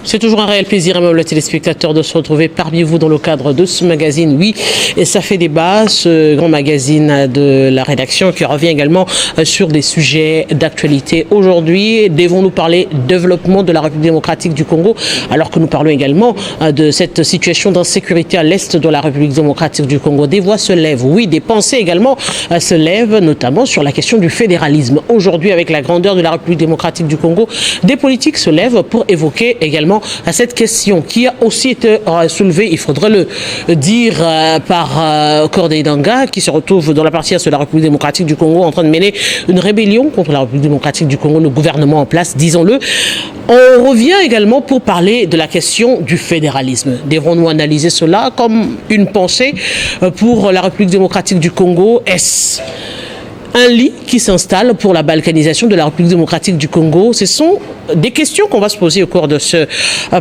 C'est toujours un réel plaisir, même les téléspectateurs, de se retrouver parmi vous dans le cadre de ce magazine. Oui, et ça fait débat, ce grand magazine de la rédaction qui revient également sur des sujets d'actualité. Aujourd'hui, devons-nous parler développement de la République démocratique du Congo, alors que nous parlons également de cette situation d'insécurité à l'est de la République démocratique du Congo. Des voix se lèvent, oui, des pensées également se lèvent, notamment sur la question du fédéralisme. Aujourd'hui, avec la grandeur de la République démocratique du Congo, des politiques se lèvent pour évoquer également à cette question qui a aussi été soulevée, il faudrait le dire, par Corneille Nangaa, qui se retrouve dans la partie est de la République démocratique du Congo en train de mener une rébellion contre la République démocratique du Congo, le gouvernement en place, disons-le. On revient également pour parler de la question du fédéralisme. Devrons-nous analyser cela comme une pensée pour la République démocratique du Congo? Est-ce un lit qui s'installe pour la balkanisation de la République démocratique du Congo? Ce sont des questions qu'on va se poser au cours de ce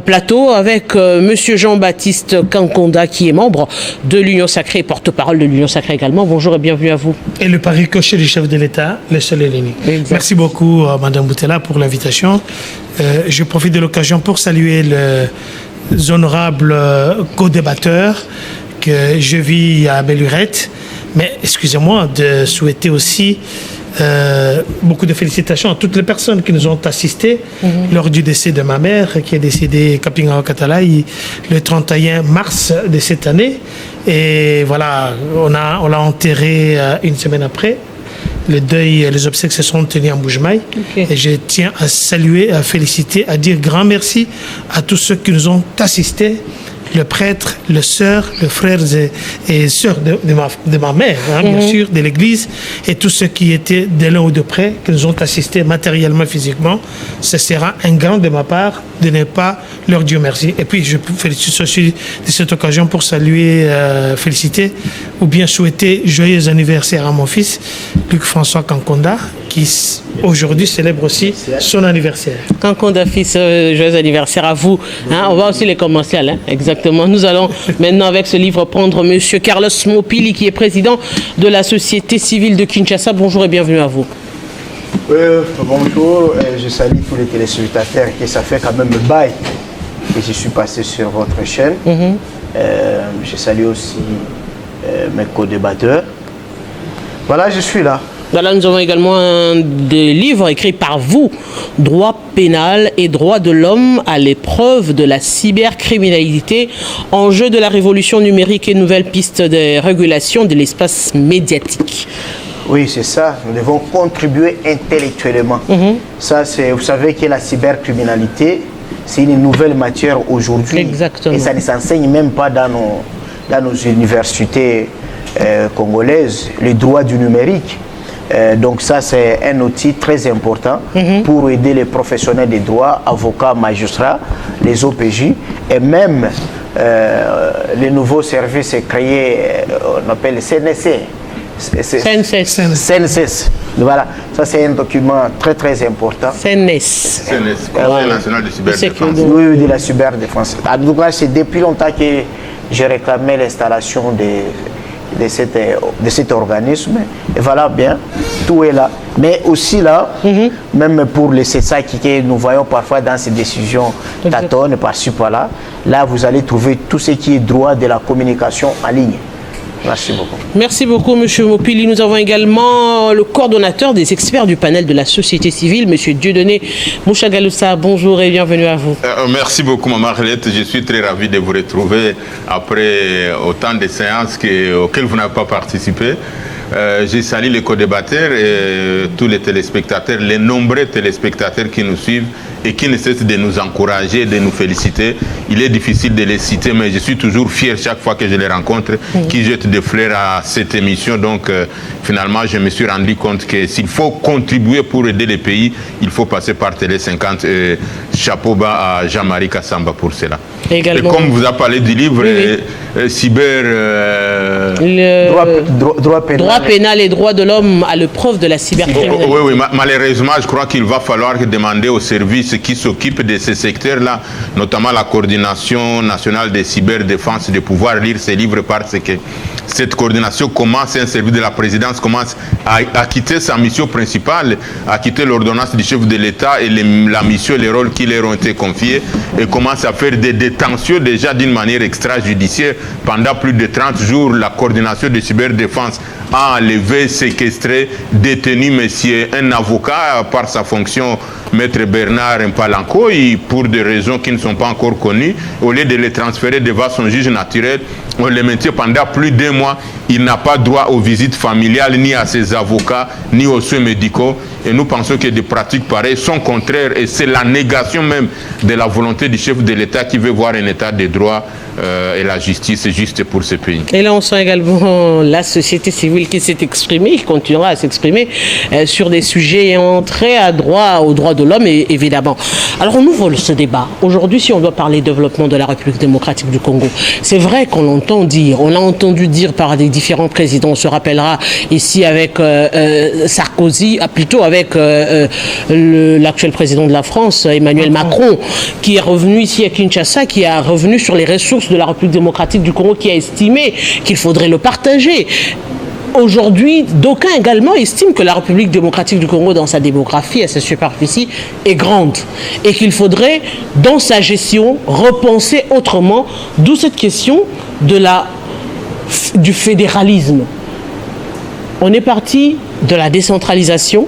plateau avec Monsieur Jean-Baptiste Kankonda, qui est membre de l'Union Sacrée et porte-parole de l'Union Sacrée également. Bonjour et bienvenue à vous. Et le pari coché du chef de l'État, le seul et l'unique. Merci beaucoup, Madame Boutella, pour l'invitation. Je profite de l'occasion pour saluer les honorables co-débatteurs que je vis à Bellurette. Mais excusez-moi de souhaiter aussi beaucoup de félicitations à toutes les personnes qui nous ont assistés lors du décès de ma mère, qui est décédée Kapinga Katalaï le 31 mars de cette année. Et voilà, on l'a enterré une semaine après. Le deuil et les obsèques se sont tenus en Boujmaï. Et je tiens à saluer, à féliciter, à dire grand merci à tous ceux qui nous ont assistés. Le prêtre, les sœurs, les frères et sœurs de ma mère, bien sûr, de l'église, et tous ceux qui étaient de loin ou de près, qui nous ont assistés matériellement, physiquement. Ce sera un grand de ma part de ne pas leur dire merci. Et puis, je félicite aussi de cette occasion pour saluer, féliciter, ou bien souhaiter joyeux anniversaire à mon fils, Luc-François Kankonda, qui aujourd'hui célèbre aussi son anniversaire. Kankonda, fils, joyeux anniversaire à vous. On va aussi les commencer, Alain. Exactement. Nous allons maintenant, avec ce livre, prendre M. Carlos Mopili, qui est président de la société civile de Kinshasa. Bonjour et bienvenue à vous. Bonjour, je salue tous les téléspectateurs, que ça fait quand même le bail que je suis passé sur votre chaîne. Je salue aussi mes co-débatteurs. Voilà, je suis là. Voilà, nous avons également des livres écrits par vous, Droit pénal et droits de l'homme à l'épreuve de la cybercriminalité, enjeu de la révolution numérique et nouvelles pistes de régulation de l'espace médiatique. Oui, c'est ça. Nous devons contribuer intellectuellement. Ça, c'est, vous savez que la cybercriminalité, c'est une nouvelle matière aujourd'hui. Exactement. Et ça ne s'enseigne même pas dans nos universités congolaises, les droits du numérique. Donc ça, c'est un outil très important pour aider les professionnels des droits, avocats, magistrats, les OPJ, et même les nouveaux services créés, on appelle le CNC. CNCS. Voilà, ça c'est un document très très important. CNS, Conseil national de cyberdéfense. Oui, de la cyberdéfense. En tout cas, c'est depuis longtemps que j'ai réclamé l'installation de cet organisme. Et voilà, bien, tout est là. Mais aussi là, même pour les CESA que nous voyons parfois dans ces décisions tâtonnes, par-ci, par-là, là, vous allez trouver tout ce qui est droit de la communication en ligne. Merci beaucoup. Merci beaucoup, M. Mopili. Nous avons également le coordonnateur des experts du panel de la société civile, M. Dieudonné Mouchagaloussa. Bonjour et bienvenue à vous. Merci beaucoup, Maman Arlette. Je suis très ravi de vous retrouver après autant de séances auxquelles vous n'avez pas participé. Je salue les co-débatteurs et tous les téléspectateurs, les nombreux téléspectateurs qui nous suivent et qui ne cessent de nous encourager, de nous féliciter. Il est difficile de les citer, mais je suis toujours fier chaque fois que je les rencontre, qui jettent des fleurs à cette émission. Donc, finalement, je me suis rendu compte que s'il faut contribuer pour aider les pays, il faut passer par Télé 50. Chapeau bas à Jean-Marie Kassamba pour cela. Également. Et comme vous avez parlé du livre, droit pénal et droit de l'homme à l'épreuve de la cybercriminalité. Oui, malheureusement, je crois qu'il va falloir demander aux services qui s'occupent de ces secteurs-là, notamment la coordination nationale de cyberdéfense, de pouvoir lire ces livres parce que cette coordination commence, un service de la présidence commence à quitter sa mission principale, à quitter l'ordonnance du chef de l'État et la mission et les rôles qui leur ont été confiés et commence à faire des détentions déjà d'une manière extrajudiciaire. Pendant plus de 30 jours, la coordination de cyberdéfense a enlevé, séquestré, détenu un avocat par sa fonction, Maître Bernard Mpalanko, pour des raisons qui ne sont pas encore connues. Au lieu de le transférer devant son juge naturel, on le maintient pendant plus d'1 mois. Il n'a pas droit aux visites familiales, ni à ses avocats, ni aux soins médicaux. Et nous pensons que des pratiques pareilles sont contraires et c'est la négation même de la volonté du chef de l'État qui veut voir un État de droit et la justice juste pour ce pays. Et là, on sent également la société civile qui s'est exprimée, qui continuera à s'exprimer sur des sujets ayant trait aux droits de l'homme, évidemment. Alors, on ouvre ce débat. Aujourd'hui, si on doit parler développement de la République démocratique du Congo, c'est vrai qu'on l'entend dire, on l'a entendu dire par des différents présidents. On se rappellera ici avec Sarkozy, plutôt avec l'actuel président de la France, Emmanuel Macron, qui est revenu ici à Kinshasa, qui est revenu sur les ressources de la République démocratique du Congo, qui a estimé qu'il faudrait le partager. Aujourd'hui, d'aucuns également estiment que la République démocratique du Congo, dans sa démographie et sa superficie, est grande et qu'il faudrait, dans sa gestion, repenser autrement, d'où cette question du fédéralisme. On est parti de la décentralisation.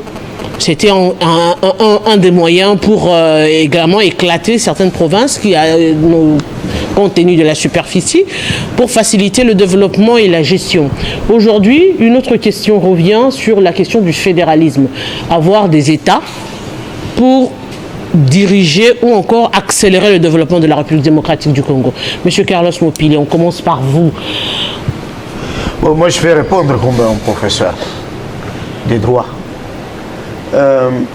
C'était un des moyens pour également éclater certaines provinces compte tenu de la superficie, pour faciliter le développement et la gestion. Aujourd'hui, une autre question revient sur la question du fédéralisme. Avoir des États pour diriger ou encore accélérer le développement de la République démocratique du Congo. Monsieur Carlos Mopili, on commence par vous. Bon, moi, je vais répondre comme un professeur de droit.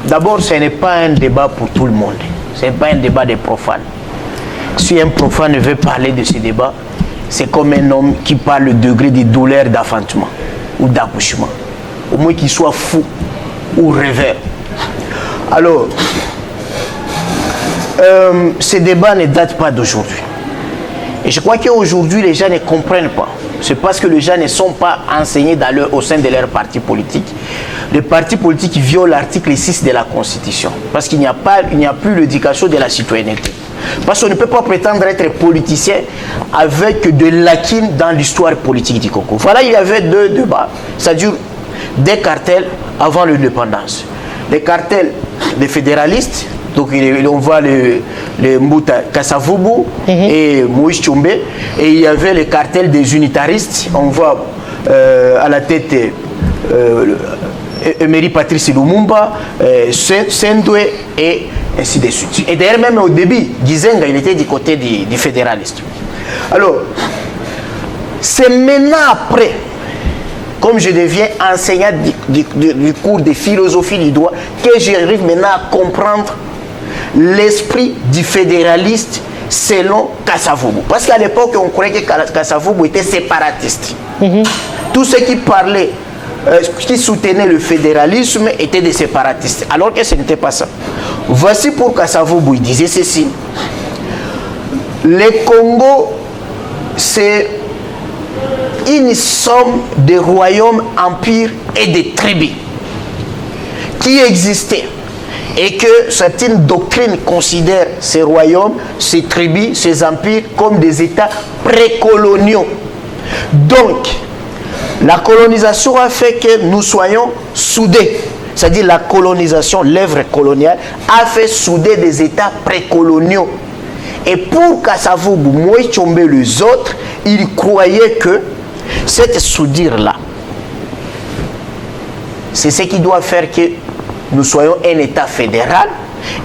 D'abord, ce n'est pas un débat pour tout le monde. Ce n'est pas un débat des profanes. Si un profane veut parler de ce débat, c'est comme un homme qui parle le degré de douleur d'enfantement ou d'accouchement. Au moins qu'il soit fou ou rêveur. Alors, ce débat ne date pas d'aujourd'hui. Et je crois qu'aujourd'hui, les gens ne comprennent pas. C'est parce que les gens ne sont pas enseignés au sein de leur parti politique. Les partis politiques violent l'article 6 de la Constitution. Parce qu'il n'y a plus l'éducation de la citoyenneté. Parce qu'on ne peut pas prétendre être politicien avec de lacunes dans l'histoire politique du Congo. Voilà, il y avait 2 débats. Ça dure des cartels avant l'indépendance. Des cartels des fédéralistes. Donc on voit le Mbuta Kasavubu et Moïse Tchombe. Et il y avait le cartel des unitaristes. On voit à la tête Emery Patrice Lumumba, Sendwe et ainsi de suite. Et d'ailleurs même au début, Gizenga, il était du côté du fédéraliste. Alors, c'est maintenant après, comme je deviens enseignant du cours de philosophie du droit, que j'arrive maintenant à comprendre l'esprit du fédéraliste selon Kasavubu. Parce qu'à l'époque, on croyait que Kasavubu était séparatiste. Tous ceux qui parlaient, qui soutenaient le fédéralisme étaient des séparatistes, alors que ce n'était pas ça. Voici pour Kasavubu, il disait ceci. Le Congo, c'est une somme de royaumes, empires et de tribus qui existaient. Et que certaines doctrines considèrent ces royaumes, ces tribus, ces empires comme des États précoloniaux. Donc, la colonisation a fait que nous soyons soudés. C'est-à-dire la colonisation, l'œuvre coloniale, a fait souder des États précoloniaux. Et pour Kasavubu, Moïse Tchombe et les autres, ils croyaient que cette soudure-là, c'est ce qui doit faire que nous soyons un État fédéral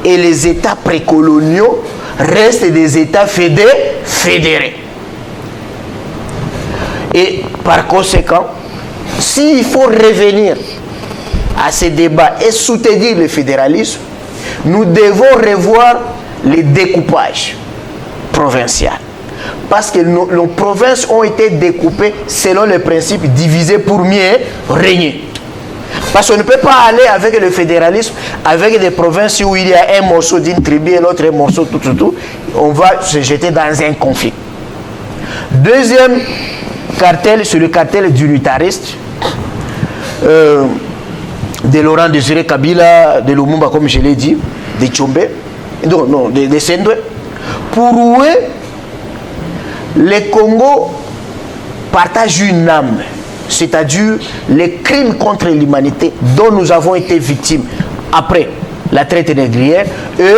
et les États précoloniaux restent des États fédérés. Et par conséquent, s'il faut revenir à ces débats et soutenir le fédéralisme, nous devons revoir les découpages provinciaux. Parce que nos provinces ont été découpées selon le principe diviser pour mieux régner. Parce qu'on ne peut pas aller avec le fédéralisme, avec des provinces où il y a un morceau d'une tribu et l'autre un morceau tout. On va se jeter dans un conflit. Deuxième cartel, c'est le cartel d'unitariste de Laurent Désiré Kabila, de Lumumba, comme je l'ai dit, de Tchombe, de Sendwe. Pour eux, les Congo partagent une âme, c'est-à-dire les crimes contre l'humanité dont nous avons été victimes après la traite négrière et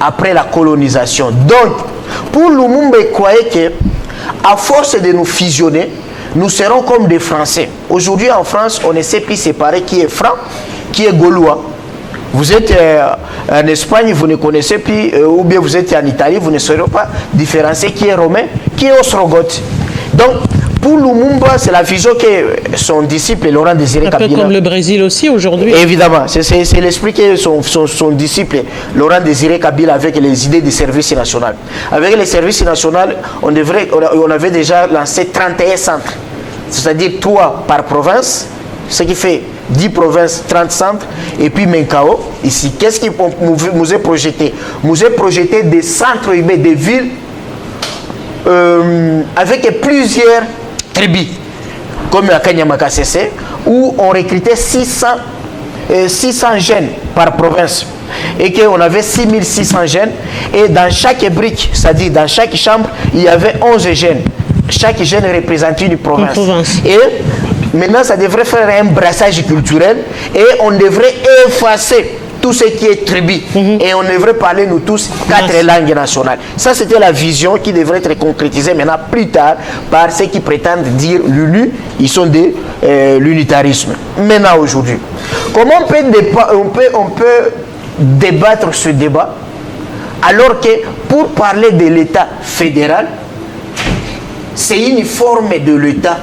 après la colonisation. Donc, pour Lumumba, il croyait que à force de nous fusionner, nous serons comme des Français. Aujourd'hui en France, on ne sait plus séparer qui est franc, qui est gaulois. Vous êtes en Espagne, vous ne connaissez plus, ou bien vous êtes en Italie, vous ne saurez pas différencier qui est romain, qui est ostrogoth. Donc, pour Lumumba, c'est la vision que son disciple Laurent Désiré Kabila... Un peu comme le Brésil aussi aujourd'hui. Évidemment, c'est l'esprit que son disciple Laurent Désiré Kabila avec les idées du service national. Avec les services nationaux, on avait déjà lancé 31 centres. C'est-à-dire 3 par province, ce qui fait 10 provinces, 30 centres, et puis Menkao, ici. Qu'est-ce qui nous est projeté? Nous est projeté des centres urbains, des villes, avec plusieurs tribus, comme à Kanyamaka-Sese, où on recrutait 600 jeunes par province. Et qu'on avait 6600 jeunes, et dans chaque brique, c'est-à-dire dans chaque chambre, il y avait 11 jeunes. Chaque jeune représente une province. Et maintenant, ça devrait faire un brassage culturel et on devrait effacer tout ce qui est tribu. Et on devrait parler, nous tous, 4 langues nationales. Ça, c'était la vision qui devrait être concrétisée maintenant plus tard par ceux qui prétendent dire l'UNU. Ils sont de l'unitarisme. Maintenant, aujourd'hui, comment on peut débattre ce débat alors que pour parler de l'État fédéral, c'est une forme de l'État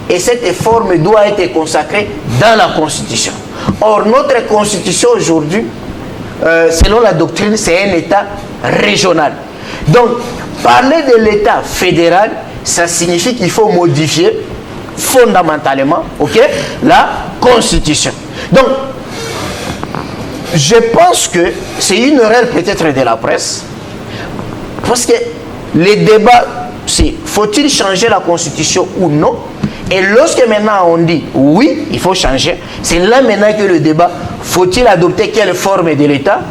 et cette forme doit être consacrée dans la Constitution. Or, notre Constitution aujourd'hui, selon la doctrine, c'est un État régional. Donc, parler de l'État fédéral, ça signifie qu'il faut modifier fondamentalement, la Constitution. Donc, je pense que c'est une erreur peut-être de la presse, parce que les débats, c'est faut-il changer la Constitution ou non? Et lorsque maintenant on dit oui, il faut changer, c'est là maintenant que le débat, faut-il adopter quelle forme de l'État?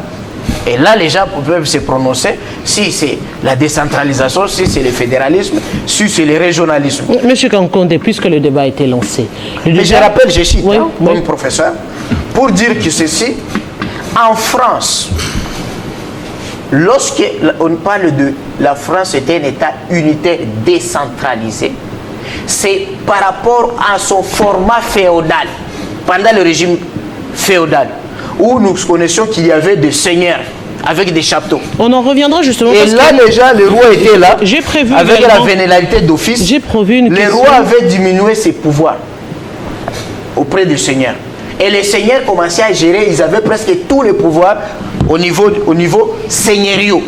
Et là, les gens peuvent se prononcer si c'est la décentralisation, si c'est le fédéralisme, si c'est le régionalisme. Monsieur Kankonde, puisque le débat a été lancé. Mais je rappelle, je cite comme professeur, pour dire que ceci, en France, lorsque on parle de la France était un État unitaire décentralisé, c'est par rapport à son format féodal, pendant le régime féodal, où nous connaissions qu'il y avait des seigneurs avec des châteaux. On en reviendra justement. Et là, déjà, le roi était là, avec la vénéralité d'office. Le roi avait diminué ses pouvoirs auprès du seigneur. Et les seigneurs commençaient à gérer, ils avaient presque tous les pouvoirs au niveau seigneurial.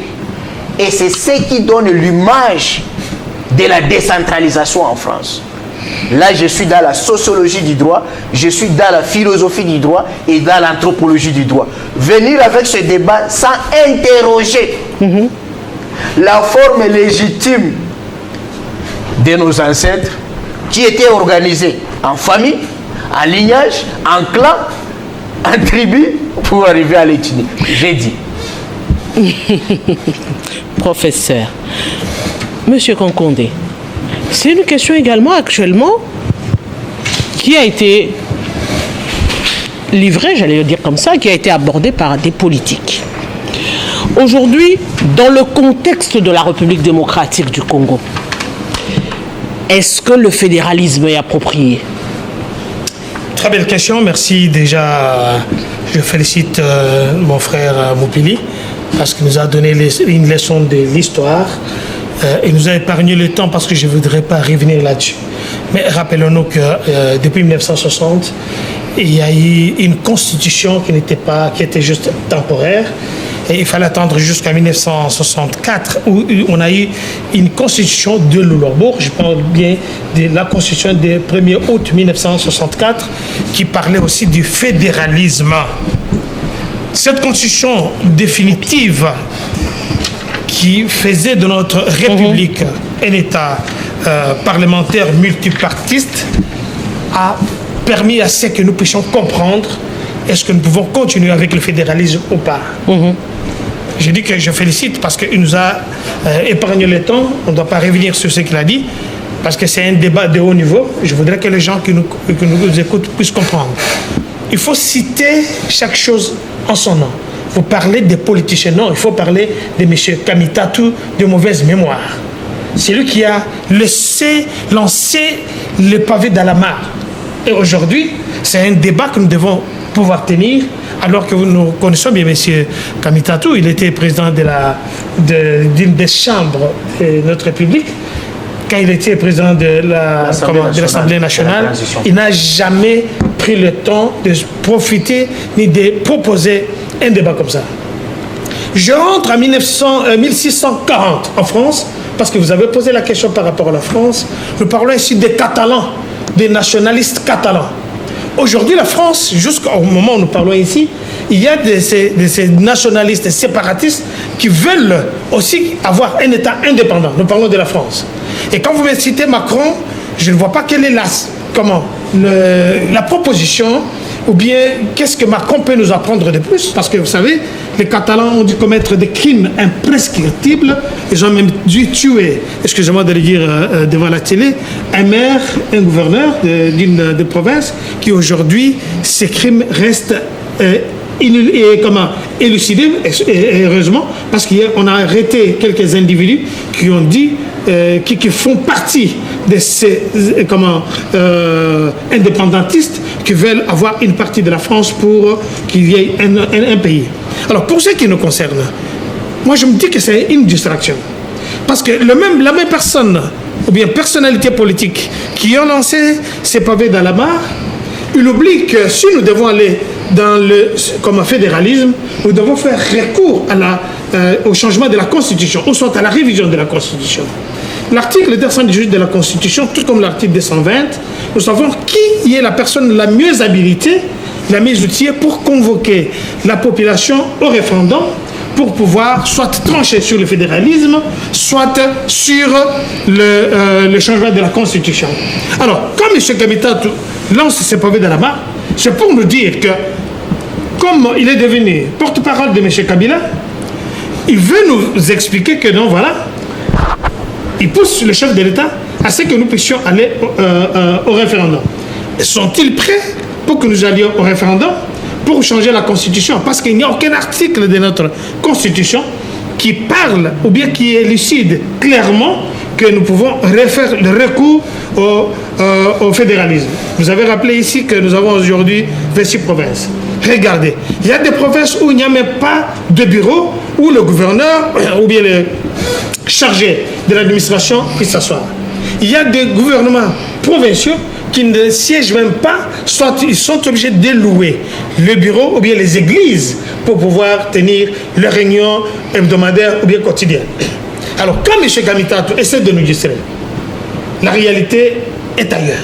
Et c'est ce qui donne l'image de la décentralisation en France. Là, je suis dans la sociologie du droit, je suis dans la philosophie du droit et dans l'anthropologie du droit. Venir avec ce débat sans interroger la forme légitime de nos ancêtres qui étaient organisés en famille, en lignage, en clan, en tribu, pour arriver à l'ethnie. J'ai dit. Professeur, Monsieur Kankonde, c'est une question également actuellement qui a été livrée, j'allais le dire comme ça, qui a été abordée par des politiques. Aujourd'hui, dans le contexte de la République démocratique du Congo, est-ce que le fédéralisme est approprié? Très belle question, merci. Déjà, je félicite mon frère Moupili parce qu'il nous a donné une leçon de l'histoire et nous a épargné le temps parce que je ne voudrais pas revenir là-dessus. Mais rappelons-nous que depuis 1960, il y a eu une constitution qui était juste temporaire Et il fallait attendre jusqu'à 1964 où on a eu une constitution de Loulo-Bourg. Je parle bien de la constitution du 1er août 1964 qui parlait aussi du fédéralisme. Cette constitution définitive qui faisait de notre République un État parlementaire multipartiste a permis à ce que nous puissions comprendre est-ce que nous pouvons continuer avec le fédéralisme ou pas. Je dis que je félicite parce qu'il nous a épargné le temps. On ne doit pas revenir sur ce qu'il a dit parce que c'est un débat de haut niveau. Je voudrais que les gens qui nous écoutent puissent comprendre. Il faut citer chaque chose en son nom. Il faut parler des politiciens. Non, il faut parler de M. Kamitatu de mauvaise mémoire. C'est lui qui a lancé le pavé dans la mare. Et aujourd'hui, c'est un débat que nous devons pouvoir tenir, alors que nous connaissons bien M. Kamitatu. Il était président d'une des chambres de notre République. Quand il était président de l'Assemblée nationale, il n'a jamais pris le temps de profiter ni de proposer un débat comme ça. Je rentre en 1640 en France, parce que vous avez posé la question par rapport à la France. Nous parlons ici des Catalans, des nationalistes catalans. Aujourd'hui, la France, jusqu'au moment où nous parlons ici, il y a de ces nationalistes séparatistes qui veulent aussi avoir un État indépendant. Nous parlons de la France. Et quand vous me citez Macron, je ne vois pas quelle est la proposition ou bien qu'est-ce que Macron peut nous apprendre de plus. Parce que vous savez, les Catalans ont dû commettre des crimes imprescriptibles. Ils ont même dû tuer, excusez-moi de le dire devant la télé, un maire, un gouverneur d'une province qui aujourd'hui, ces crimes restent élucidés, et heureusement, parce qu'on a arrêté quelques individus qui ont dit, qui font partie de ces indépendantistes qui veulent avoir une partie de la France pour qu'il y ait un pays. Alors, pour ce qui nous concerne, moi je me dis que c'est une distraction. Parce que la même personne, ou bien personnalité politique, qui ont lancé ces pavés dans la mare, il oublie que si nous devons aller dans comme un fédéralisme, nous devons faire recours au changement de la Constitution, ou soit à la révision de la Constitution. L'article 218 de la Constitution, tout comme l'article 220, nous savons qui est la personne la mieux habilitée, la mieux outillée pour convoquer la population au référendum pour pouvoir soit trancher sur le fédéralisme, soit sur le changement de la Constitution. Alors, quand M. Kamitatu lance ses pavés dans la mare, c'est pour nous dire que, comme il est devenu porte-parole de M. Kabila, il veut nous expliquer que non, voilà, il pousse le chef de l'État à ce que nous puissions aller au référendum. Sont-ils prêts pour que nous allions au référendum pour changer la Constitution? Parce qu'il n'y a aucun article de notre Constitution qui parle ou bien qui élucide clairement que nous pouvons refaire le recours au fédéralisme. Vous avez rappelé ici que nous avons aujourd'hui 26 provinces. Regardez, il y a des provinces où il n'y a même pas de bureau, où le gouverneur ou bien le chargé de l'administration qui s'assoit. Il y a des gouvernements provinciaux qui ne siègent même pas, soit ils sont obligés de louer le bureau ou bien les églises pour pouvoir tenir leurs réunions hebdomadaires ou bien quotidiennes. Alors, quand M. Kamitatu essaie de nous distraire, la réalité est ailleurs.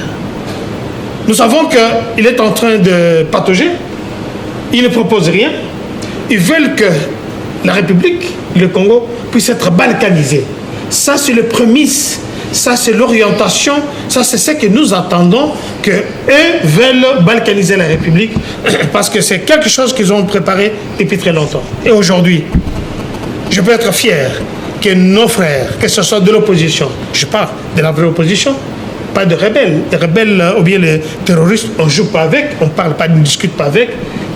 Nous savons qu'il est en train de patauger, il ne propose rien, ils veulent que la République, le Congo, puisse être balkanisé. Ça, c'est le prémisse, ça, c'est l'orientation, ça, c'est ce que nous attendons, qu'eux veulent balkaniser la République, parce que c'est quelque chose qu'ils ont préparé depuis très longtemps. Et aujourd'hui, je peux être fier que nos frères, que ce soit de l'opposition, je parle de la vraie opposition, pas de rebelles. Les rebelles, ou bien les terroristes, on ne joue pas avec, on ne parle pas, on ne discute pas avec.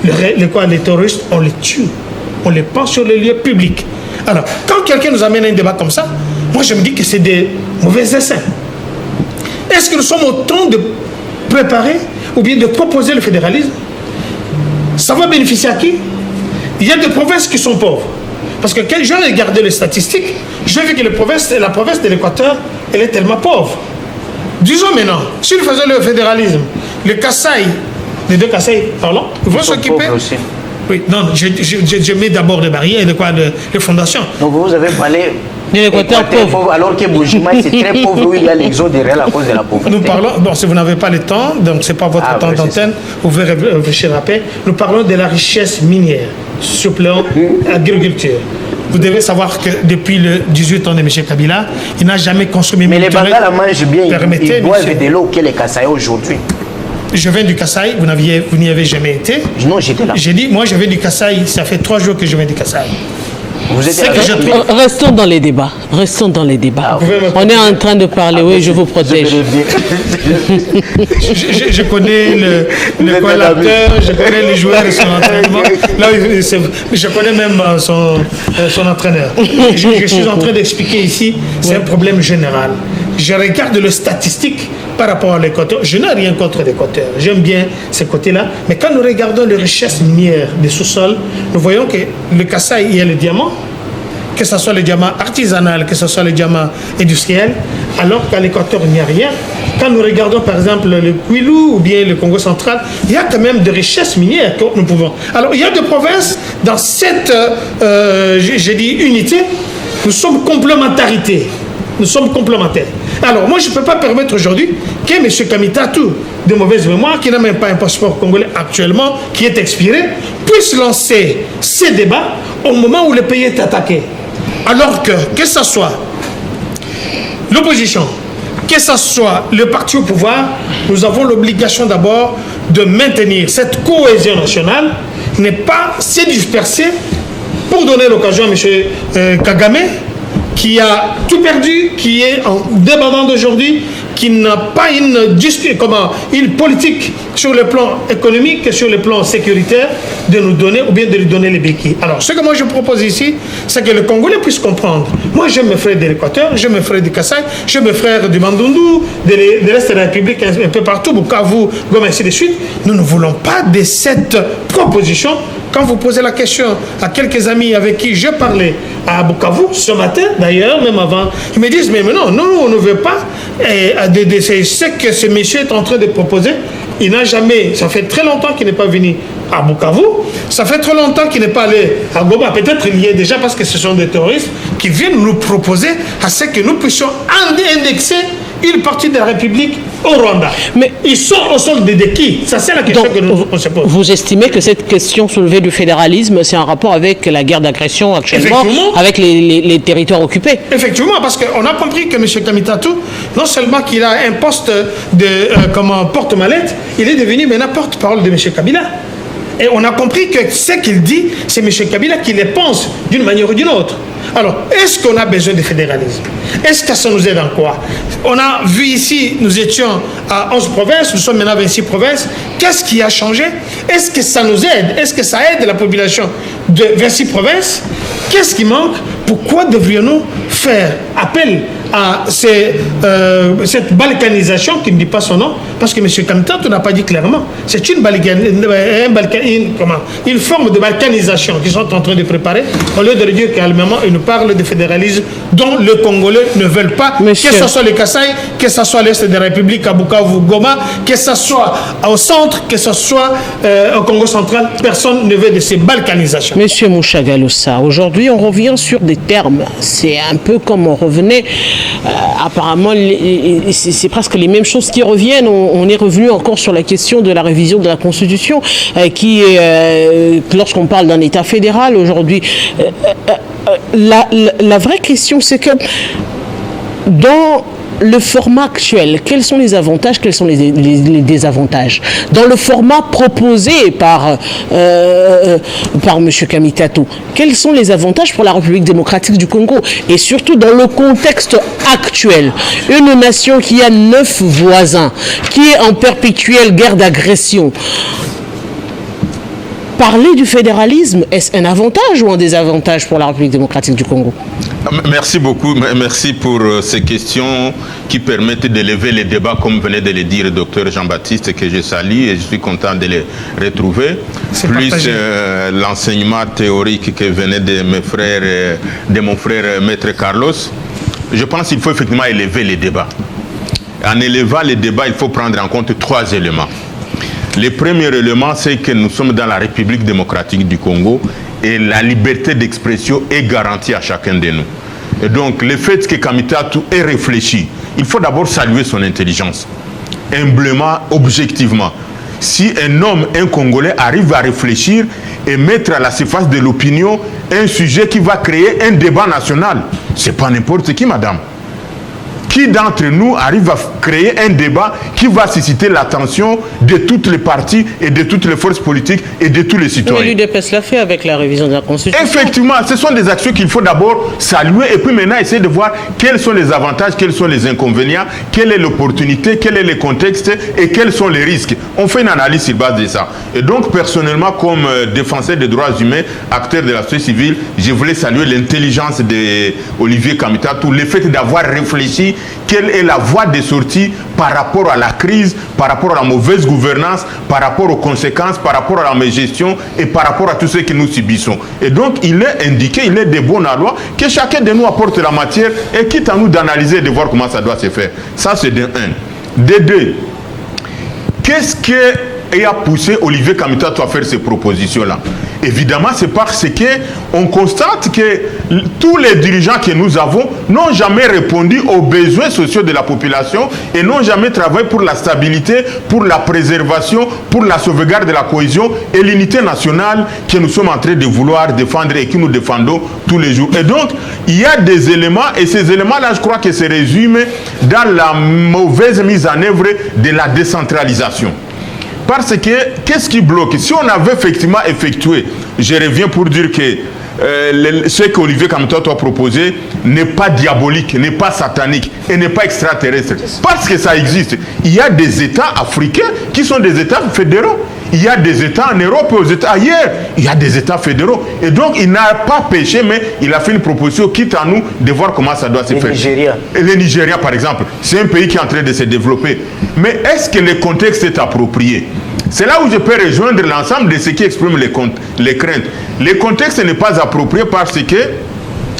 Les terroristes, on les tue. On les pense sur les lieux publics. Alors, quand quelqu'un nous amène un débat comme ça, moi je me dis que c'est des mauvais essais. Est-ce que nous sommes au temps de préparer ou bien de proposer le fédéralisme? Ça va bénéficier à qui? Il y a des provinces qui sont pauvres. Parce que quand j'ai regardé les statistiques, j'ai vu que la province de l'Équateur, elle est tellement pauvre. Disons maintenant, si nous faisons le fédéralisme, les deux Kasaï, pardon, ils vont s'occuper. Oui, non, je mets d'abord les barrières, les fondations. Donc vous avez parlé de l'Équateur pauvre. Alors que Bujima, c'est très pauvre, où il y a l'exode réel à cause de la pauvreté. Nous parlons, bon, si vous n'avez pas le temps, donc ce n'est pas votre temps d'antenne, vous pouvez réfléchir après. Nous parlons de la richesse minière sur le plan agriculture. Vous devez savoir que depuis le 18 ans de M. Kabila, il n'a jamais construit... Mais les Bangala mangent bien, ils boivent de l'eau que les Kasaï aujourd'hui. Je viens du Kasaï, vous n'y avez jamais été. Non, j'étais là. J'ai dit, moi je viens du Kasaï, ça fait 3 jours que je viens du Kasaï. Vous êtes Restons dans les débats. Restons dans les débats. On est en train de parler, oui, je vous protège. Je connais le collateur, je connais les joueurs et son entraînement. Là, je connais même son entraîneur. Je suis en train d'expliquer ici, c'est un problème général. Je regarde les statistiques par rapport à l'Équateur. Je n'ai rien contre l'Équateur. J'aime bien ce côté-là. Mais quand nous regardons les richesses minières des sous-sols, nous voyons que le Kasaï, il y a le diamant, que ce soit le diamant artisanal, que ce soit le diamant industriel, alors qu'à l'Équateur, il n'y a rien. Quand nous regardons par exemple le Kwilu ou bien le Congo central, il y a quand même des richesses minières que nous pouvons. Alors, il y a des provinces dans cette, j'ai dit, unité, nous sommes complémentarité. Nous sommes complémentaires. Alors, moi, je ne peux pas permettre aujourd'hui que M. Kamitatou, de mauvaise mémoire, qui n'a même pas un passeport congolais actuellement, qui est expiré, puisse lancer ces débats au moment où le pays est attaqué. Alors que ce soit l'opposition, que ce soit le parti au pouvoir, nous avons l'obligation d'abord de maintenir cette cohésion nationale, n'est pas se disperser pour donner l'occasion à M. Kagame, qui a tout perdu, qui est en débandant d'aujourd'hui, qui n'a pas une politique sur le plan économique et sur le plan sécuritaire de nous donner ou bien de lui donner les béquilles. Alors, ce que moi je propose ici, c'est que le Congolais puisse comprendre. Moi, je me frère de l'Équateur, je me frère du Kasaï, je me frère du Bandundu, de l'Est de la République, un peu partout, Bukavu, Goma, ainsi de suite. Nous ne voulons pas de cette proposition. Quand vous posez la question à quelques amis avec qui je parlais à Bukavu ce matin, d'ailleurs, même avant, ils me disent, mais non, on ne veut pas. C'est ce que ce monsieur est en train de proposer. Il n'a jamais, ça fait très longtemps qu'il n'est pas venu à Bukavu, ça fait très longtemps qu'il n'est pas allé à Goma, peut-être il y est déjà parce que ce sont des terroristes qui viennent nous proposer à ce que nous puissions indexer une partie de la République au Rwanda. Mais ils sont au sol de qui? Ça, c'est la question que nous se pose. Vous estimez que cette question soulevée du fédéralisme, c'est en rapport avec la guerre d'agression actuellement, avec les territoires occupés? Effectivement, parce qu'on a compris que M. Kamitatou, non seulement qu'il a un poste de porte-mallette, il est devenu maintenant porte-parole de M. Kabila. Et on a compris que ce qu'il dit, c'est M. Kabila qui les pense d'une manière ou d'une autre. Alors, est-ce qu'on a besoin de fédéralisme? Est-ce que ça nous aide en quoi? On a vu ici, nous étions à 11 provinces, nous sommes maintenant à 26 provinces. Qu'est-ce qui a changé? Est-ce que ça nous aide? Est-ce que ça aide la population de 26 provinces? Qu'est-ce qui manque? Pourquoi devrions-nous faire appel à cette balkanisation qui ne dit pas son nom? Parce que M. Kamitatou n'a pas dit clairement. C'est une forme de balkanisation qu'ils sont en train de préparer. Au lieu de le dire calmement, ils nous parlent de fédéralisme dont les Congolais ne veulent pas. Monsieur. Que ce soit le Kasaï, que ce soit l'Est de la République, à Bukavu, Goma, que ce soit au centre, que ce soit au Congo central, personne ne veut de ces balkanisations. Monsieur Mouchagaloussa, aujourd'hui on revient sur des termes. C'est un peu comme on revenait. Apparemment, c'est presque les mêmes choses qui reviennent. On est revenu encore sur la question de la révision de la Constitution, qui est, lorsqu'on parle d'un État fédéral aujourd'hui, la vraie question, c'est que dans le format actuel, quels sont les avantages, quels sont les désavantages? Dans le format proposé par M. Kamitatou, quels sont les avantages pour la République démocratique du Congo? Et surtout dans le contexte actuel, une nation qui a 9 voisins, qui est en perpétuelle guerre d'agression. Parler du fédéralisme, est-ce un avantage ou un désavantage pour la République démocratique du Congo? Merci beaucoup. Merci pour ces questions qui permettent d'élever les débats, comme venait de le dire le docteur Jean-Baptiste, que je salue et je suis content de les retrouver. Plus l'enseignement théorique que venait de mon frère Maître Carlos. Je pense qu'il faut effectivement élever les débats. En élevant les débats, il faut prendre en compte 3 éléments. Le premier élément, c'est que nous sommes dans la République démocratique du Congo et la liberté d'expression est garantie à chacun de nous. Et donc, le fait que Kamitatou ait réfléchi, il faut d'abord saluer son intelligence, humblement, objectivement. Si un homme, un Congolais, arrive à réfléchir et mettre à la surface de l'opinion un sujet qui va créer un débat national, c'est pas n'importe qui, madame. Qui d'entre nous arrive à créer un débat qui va susciter l'attention de toutes les partis et de toutes les forces politiques et de tous les citoyens? Mais l'UDPS l'a fait avec la révision de la Constitution. Effectivement, ce sont des actions qu'il faut d'abord saluer et puis maintenant essayer de voir quels sont les avantages, quels sont les inconvénients, quelle est l'opportunité, quel est le contexte et quels sont les risques. On fait une analyse sur base de ça. Et donc, personnellement, comme défenseur des droits humains, acteur de la société civile, je voulais saluer l'intelligence d'Olivier Kamitatou, le fait d'avoir réfléchi quelle est la voie de sortie par rapport à la crise, par rapport à la mauvaise gouvernance, par rapport aux conséquences, par rapport à la mégestion et par rapport à tout ce que nous subissons. Et donc, il est indiqué, il est de bon aloi que chacun de nous apporte la matière et quitte à nous d'analyser et de voir comment ça doit se faire. Ça, c'est de un. De deux, qu'est-ce qui a poussé Olivier Kamitatou à faire ces propositions-là? Évidemment, c'est parce qu'on constate que tous les dirigeants que nous avons n'ont jamais répondu aux besoins sociaux de la population et n'ont jamais travaillé pour la stabilité, pour la préservation, pour la sauvegarde de la cohésion et l'unité nationale que nous sommes en train de vouloir défendre et que nous défendons tous les jours. Et donc, il y a des éléments, et ces éléments-là, je crois que se résument dans la mauvaise mise en œuvre de la décentralisation. Parce que, qu'est-ce qui bloque? Si on avait effectivement effectué, je reviens pour dire que ce qu'Olivier Kamitatou a proposé n'est pas diabolique, n'est pas satanique et n'est pas extraterrestre. Parce que ça existe. Il y a des États africains qui sont des États fédéraux. Il y a des États en Europe et aux États ailleurs. Il y a des États fédéraux. Et donc, il n'a pas péché, mais il a fait une proposition, quitte à nous de voir comment ça doit se faire. Le Nigeria, par exemple, c'est un pays qui est en train de se développer. Mais est-ce que le contexte est approprié? C'est là où je peux rejoindre l'ensemble de ceux qui expriment les craintes. Le contexte n'est pas approprié parce que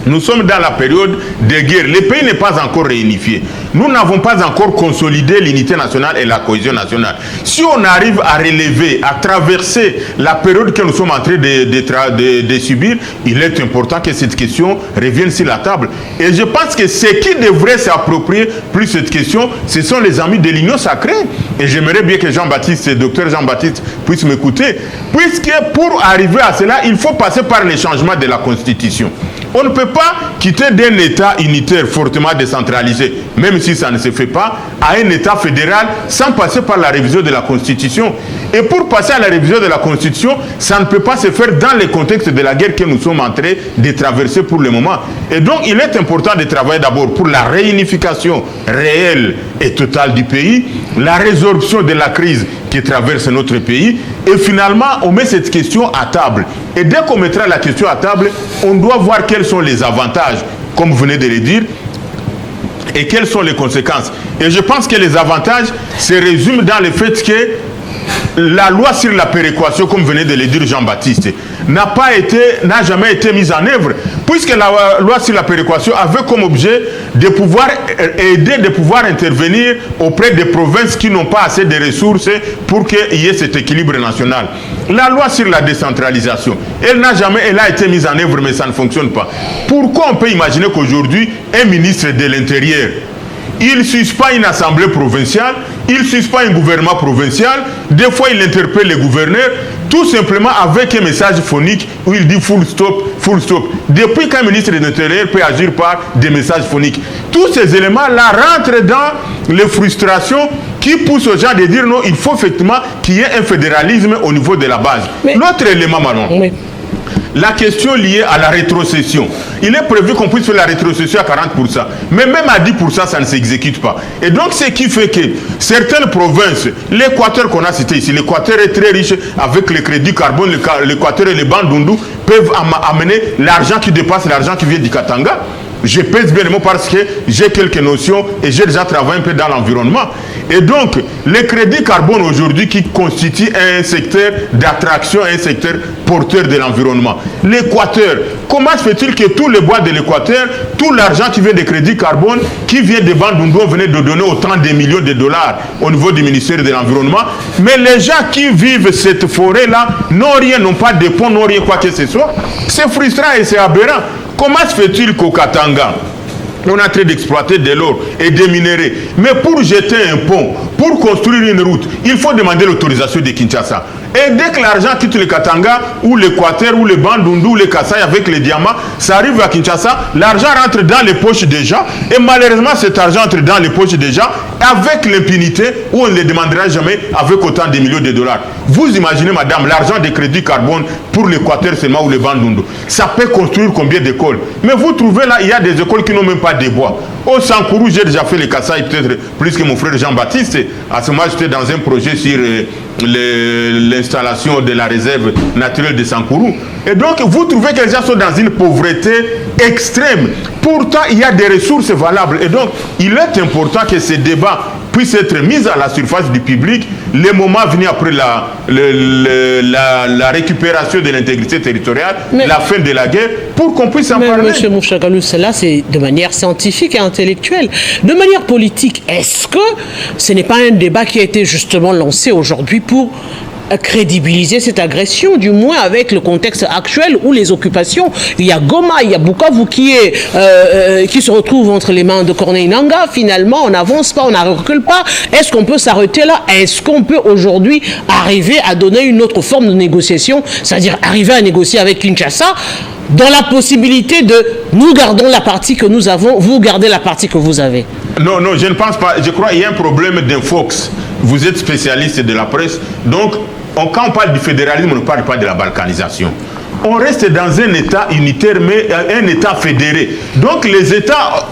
nous sommes dans la période de guerre. Le pays n'est pas encore réunifié. Nous n'avons pas encore consolidé l'unité nationale et la cohésion nationale. Si on arrive à relever, à traverser la période que nous sommes en train de subir, il est important que cette question revienne sur la table. Et je pense que ceux qui devraient s'approprier plus cette question, ce sont les amis de l'Union sacrée. Et j'aimerais bien que Jean-Baptiste, docteur Jean-Baptiste, puisse m'écouter. Puisque pour arriver à cela, il faut passer par le changement de la Constitution. On ne peut pas quitter d'un État unitaire fortement décentralisé, même si ça ne se fait pas, à un État fédéral sans passer par la révision de la Constitution. Et pour passer à la révision de la Constitution, ça ne peut pas se faire dans le contexte de la guerre que nous sommes en train de traverser pour le moment. Et donc, il est important de travailler d'abord pour la réunification réelle et totale du pays, la résorption de la crise qui traverse notre pays, et finalement, on met cette question à table. Et dès qu'on mettra la question à table, on doit voir quels sont les avantages, comme vous venez de le dire, et quelles sont les conséquences. Et je pense que les avantages se résument dans le fait que la loi sur la péréquation, comme venait de le dire Jean-Baptiste, n'a jamais été mise en œuvre, puisque la loi sur la péréquation avait comme objet de pouvoir aider, de pouvoir intervenir auprès des provinces qui n'ont pas assez de ressources pour qu'il y ait cet équilibre national. La loi sur la décentralisation, elle a été mise en œuvre, mais ça ne fonctionne pas. Pourquoi on peut imaginer qu'aujourd'hui, un ministre de l'Intérieur, il ne suspend une assemblée provinciale, il suspend un gouvernement provincial, des fois il interpelle les gouverneurs, tout simplement avec un message phonique où il dit full stop, full stop. Depuis qu'un ministre de l'Intérieur peut agir par des messages phoniques, tous ces éléments-là rentrent dans les frustrations qui poussent aux gens de dire non, il faut effectivement qu'il y ait un fédéralisme au niveau de la base. L'autre élément, Manon, la question liée à la rétrocession. Il est prévu qu'on puisse faire la rétrocession à 40%. Mais même à 10%, ça ne s'exécute pas. Et donc, ce qui fait que certaines provinces, l'Équateur qu'on a cité ici, l'Équateur est très riche avec le crédit carbone, l'Équateur et les Bandundu peuvent amener l'argent qui dépasse l'argent qui vient du Katanga. Je pèse bien les mots parce que j'ai quelques notions et j'ai déjà travaillé un peu dans l'environnement. Et donc, les crédits carbone aujourd'hui qui constituent un secteur d'attraction, un secteur porteur de l'environnement. L'Équateur, comment se fait-il que tous les bois de l'Équateur, tout l'argent qui vient des crédits carbone, qui vient de Bandundu, on venait de donner autant de millions de dollars au niveau du ministère de l'Environnement, mais les gens qui vivent cette forêt-là n'ont rien, n'ont pas de ponts, n'ont rien quoi que ce soit. C'est frustrant et c'est aberrant. Comment se fait-il qu'au Katanga, on est en train d'exploiter de l'or et des minéraux, mais pour jeter un pont, pour construire une route, il faut demander l'autorisation de Kinshasa. Et dès que l'argent quitte le Katanga, ou l'Équateur, ou le Bandundu, ou le Kasaï avec les diamants, ça arrive à Kinshasa, l'argent rentre dans les poches des gens, et malheureusement cet argent entre dans les poches des gens avec l'impunité, où on ne les demandera jamais avec autant de millions de dollars. Vous imaginez, madame, l'argent des crédits carbone pour l'Équateur seulement ou le Bandundu, ça peut construire combien d'écoles? Mais vous trouvez là, il y a des écoles qui n'ont même pas de bois. Au Sankourou, j'ai déjà fait le Kasaï, peut-être plus que mon frère Jean-Baptiste. À ce moment, j'étais dans un projet sur l'installation de la réserve naturelle de Sankourou. Et donc, vous trouvez que les gens sont dans une pauvreté extrême. Pourtant, il y a des ressources valables. Et donc, il est important que ces débats puissent être mis à la surface du public, les moments venus après la récupération de l'intégrité territoriale, la fin de la guerre, pour qu'on puisse en parler. Monsieur Mouchakalou, cela c'est de manière scientifique et intellectuelle. De manière politique, est-ce que ce n'est pas un débat qui a été justement lancé aujourd'hui pour crédibiliser cette agression, du moins avec le contexte actuel où les occupations, il y a Goma, il y a Bukavu qui se retrouve entre les mains de Corneille Nangaa. Finalement, on n'avance pas, on ne recule pas. Est-ce qu'on peut s'arrêter là? Est-ce qu'on peut aujourd'hui arriver à donner une autre forme de négociation, c'est-à-dire arriver à négocier avec Kinshasa dans la possibilité de nous gardons la partie que nous avons, vous gardez la partie que vous avez? Non, non, je ne pense pas. Je crois qu'il y a un problème d'infox. Vous êtes spécialiste de la presse, donc quand on parle du fédéralisme, on ne parle pas de la balkanisation. On reste dans un État unitaire, mais un État fédéré. Donc les États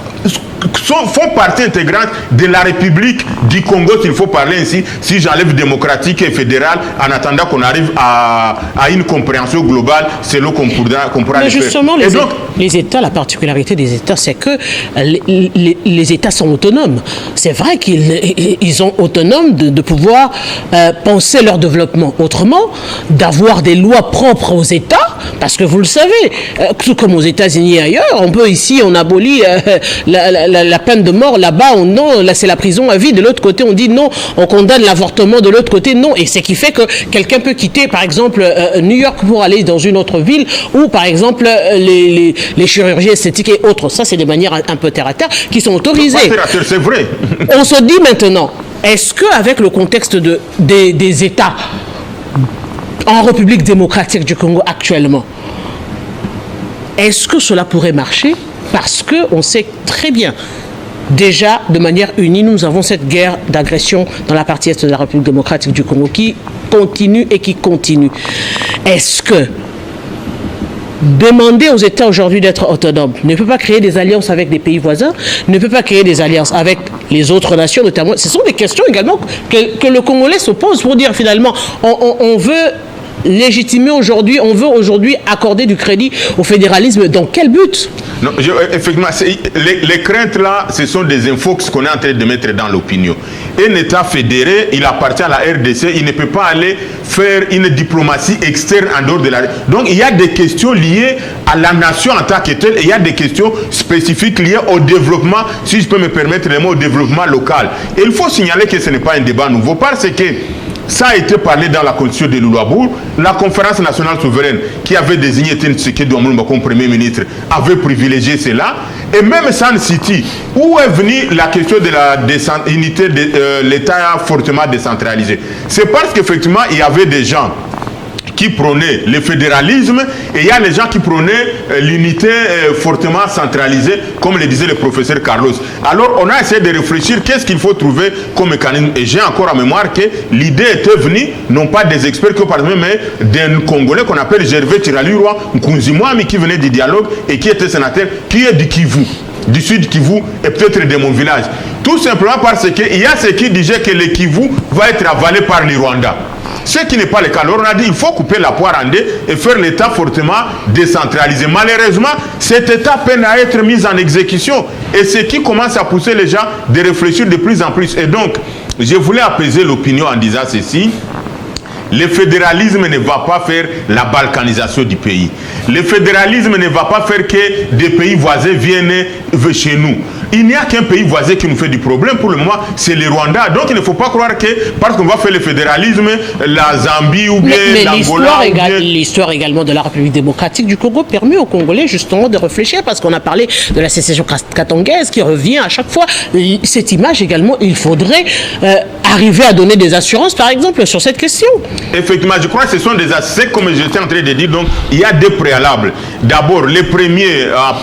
font partie intégrante de la République du Congo, s'il faut parler ainsi, si j'enlève démocratique et fédéral, en attendant qu'on arrive à une compréhension globale, c'est là qu'on pourra mais le justement, faire. les États, la particularité des États, c'est que les États sont autonomes. C'est vrai qu'ils sont autonomes de pouvoir penser leur développement. Autrement, d'avoir des lois propres aux États, parce que vous le savez, tout comme aux États-Unis et ailleurs, on peut ici, on abolit la peine de mort, là-bas, non, là c'est la prison à vie, de l'autre côté on dit non, on condamne l'avortement, de l'autre côté non, et c'est qui fait que quelqu'un peut quitter par exemple New York pour aller dans une autre ville, ou par exemple les chirurgies esthétiques et autres, ça c'est des manières un peu terre à terre qui sont autorisées. C'est vrai. On se dit maintenant, est-ce qu'avec le contexte des États en République démocratique du Congo actuellement, est-ce que cela pourrait marcher? Parce qu'on sait très bien, déjà de manière unie, nous avons cette guerre d'agression dans la partie est de la République démocratique du Congo qui continue et qui continue. Est-ce que demander aux États aujourd'hui d'être autonomes ne peut pas créer des alliances avec des pays voisins, ne peut pas créer des alliances avec les autres nations notamment? Ce sont des questions également que le Congolais se pose pour dire finalement, on veut légitimer aujourd'hui, on veut aujourd'hui accorder du crédit au fédéralisme. Dans quel but? Non, effectivement, les craintes là, ce sont des infox qu'on est en train de mettre dans l'opinion. Un État fédéré, il appartient à la RDC, il ne peut pas aller faire une diplomatie externe en dehors de la... Donc il y a des questions liées à la nation en tant que telle, et il y a des questions spécifiques liées au développement, si je peux me permettre le mot, au développement local. Et il faut signaler que ce n'est pas un débat nouveau, parce que ça a été parlé dans la constitution de Lulabour. La conférence nationale souveraine qui avait désigné Tshisekedi comme Premier ministre avait privilégié cela. Et même San City, où est venue la question de la unité de l'État fortement décentralisé. C'est parce qu'effectivement, il y avait des gens qui prônaient le fédéralisme et il y a les gens qui prônaient l'unité fortement centralisée, comme le disait le professeur Carlos. Alors on a essayé de réfléchir qu'est-ce qu'il faut trouver comme mécanisme. Et j'ai encore en mémoire que l'idée était venue, non pas des experts que par exemple, mais d'un Congolais qu'on appelle Gervais Tiralurwa Nkunzimwami, qui venait du dialogue et qui était sénateur, qui est du Kivu, du sud Kivu et peut-être de mon village. Tout simplement parce qu'il y a ceux qui disaient que le Kivu va être avalé par le Rwanda. Ce qui n'est pas le cas. Alors on a dit qu'il faut couper la poire en deux et faire l'État fortement décentralisé. Malheureusement, cet État peine à être mis en exécution. Et ce qui commence à pousser les gens de réfléchir de plus en plus. Et donc, je voulais apaiser l'opinion en disant ceci. Le fédéralisme ne va pas faire la balkanisation du pays. Le fédéralisme ne va pas faire que des pays voisins viennent chez nous. Il n'y a qu'un pays voisin qui nous fait du problème pour le moment, c'est le Rwanda. Donc il ne faut pas croire que parce qu'on va faire le fédéralisme, la Zambie ou bien l'Angola. L'histoire également de la République démocratique du Congo permet aux Congolais justement de réfléchir, parce qu'on a parlé de la sécession katongaise qui revient à chaque fois. Cette image également, il faudrait arriver à donner des assurances, par exemple, sur cette question. Effectivement, je crois que ce sont des aspects, comme j'étais en train de dire. Donc, il y a deux préalables. D'abord,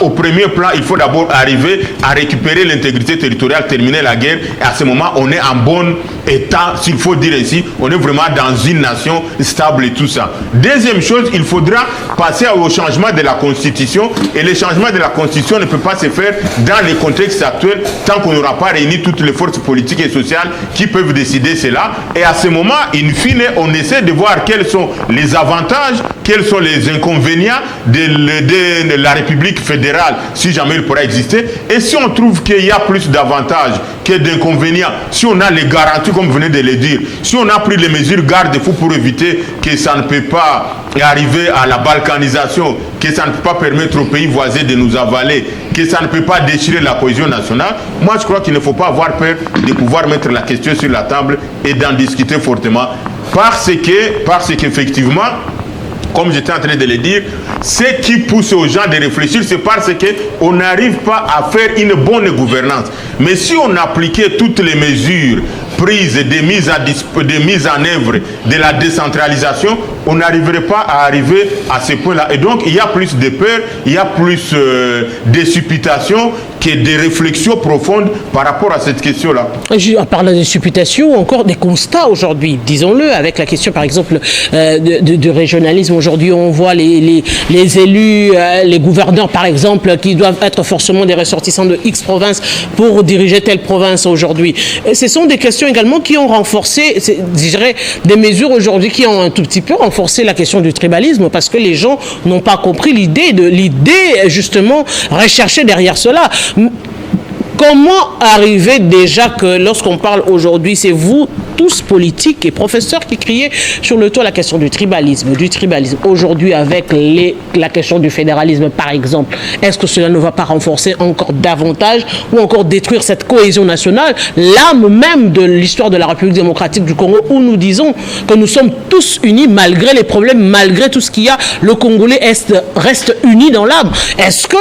au premier plan, il faut d'abord arriver à récupérer l'intégrité territoriale, terminer la guerre. Et à ce moment, on est en bon état, s'il faut dire ici, on est vraiment dans une nation stable et tout ça. Deuxième chose, il faudra passer au changement de la Constitution. Et le changement de la Constitution ne peut pas se faire dans le contexte actuel tant qu'on n'aura pas réuni toutes les forces politiques et sociales qui peuvent décider cela. Et à ce moment, in fine, on essaie de voir quels sont les avantages, quels sont les inconvénients de la République fédérale, si jamais il pourra exister. Et si on trouve qu'il y a plus d'avantages que d'inconvénients, si on a les garanties, comme vous venez de le dire, si on a pris les mesures garde-fous pour éviter que ça ne peut pas arriver à la balkanisation, que ça ne peut pas permettre aux pays voisins de nous avaler, que ça ne peut pas déchirer la cohésion nationale, moi je crois qu'il ne faut pas avoir peur de pouvoir mettre la question sur la table et d'en discuter fortement. Parce qu'effectivement, comme j'étais en train de le dire, ce qui pousse aux gens de réfléchir, c'est parce qu'on n'arrive pas à faire une bonne gouvernance. Mais si on appliquait toutes les mesures prises de mise en œuvre de la décentralisation, on n'arriverait pas à arriver à ce point-là. Et donc, il y a plus de peur, il y a plus de supputation que de réflexions profondes par rapport à cette question-là. En parlant de supputation, encore des constats aujourd'hui, disons-le, avec la question, par exemple, du régionalisme. Aujourd'hui, on voit les élus, les gouverneurs, par exemple, qui doivent être forcément des ressortissants de X province pour diriger telle province aujourd'hui. Et ce sont des questions également qui ont renforcé, je dirais, des mesures aujourd'hui qui ont un tout petit peu renforcé la question du tribalisme, parce que les gens n'ont pas compris l'idée justement recherchée derrière cela. Comment arriver déjà que lorsqu'on parle aujourd'hui, c'est vous tous politiques et professeurs qui criez sur le toit la question du tribalisme. Aujourd'hui, avec la question du fédéralisme, par exemple, est-ce que cela ne va pas renforcer encore davantage ou encore détruire cette cohésion nationale, l'âme même de l'histoire de la République démocratique du Congo, où nous disons que nous sommes tous unis malgré les problèmes, malgré tout ce qu'il y a, le Congolais reste uni dans l'âme. Est-ce que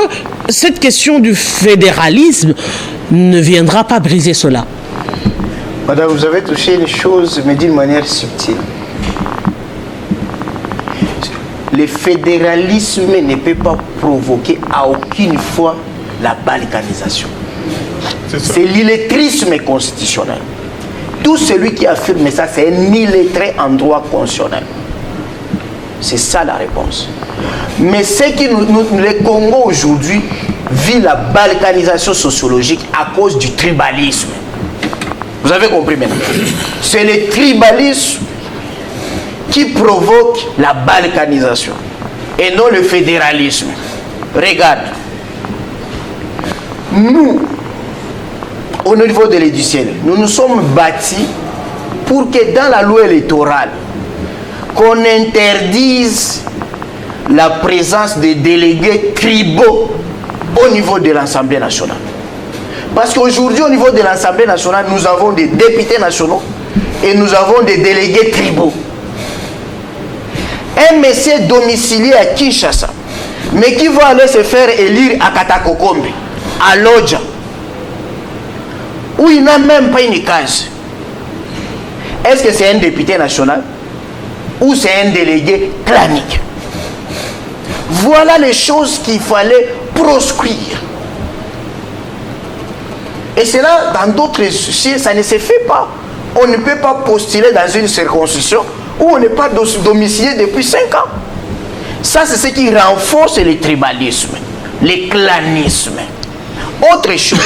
cette question du fédéralisme ne viendra pas briser cela? Madame, vous avez touché les choses, mais d'une manière subtile. Le fédéralisme ne peut pas provoquer à aucune fois la balkanisation. C'est l'illettrisme constitutionnel. Tout celui qui affirme ça, c'est un illettré en droit constitutionnel. C'est ça la réponse. Mais c'est que le Congo aujourd'hui vit la balkanisation sociologique à cause du tribalisme. Vous avez compris maintenant? C'est le tribalisme qui provoque la balkanisation et non le fédéralisme. Regarde, nous, au niveau de l'édition, nous nous sommes bâtis pour que dans la loi électorale, qu'on interdise la présence des délégués tribaux au niveau de l'Assemblée nationale. Parce qu'aujourd'hui, au niveau de l'Assemblée nationale, nous avons des députés nationaux et nous avons des délégués tribaux. Un monsieur domicilié à Kinshasa, mais qui va aller se faire élire à Katakokombe, à Lodja, où il n'a même pas une case. Est-ce que c'est un député national ou c'est un délégué clanique? Voilà les choses qu'il fallait proscrire. Et cela, dans d'autres dossiers, ça ne se fait pas. On ne peut pas postuler dans une circonscription où on n'est pas domicilié depuis 5 ans. Ça, c'est ce qui renforce le tribalisme, le clanisme. Autre chose,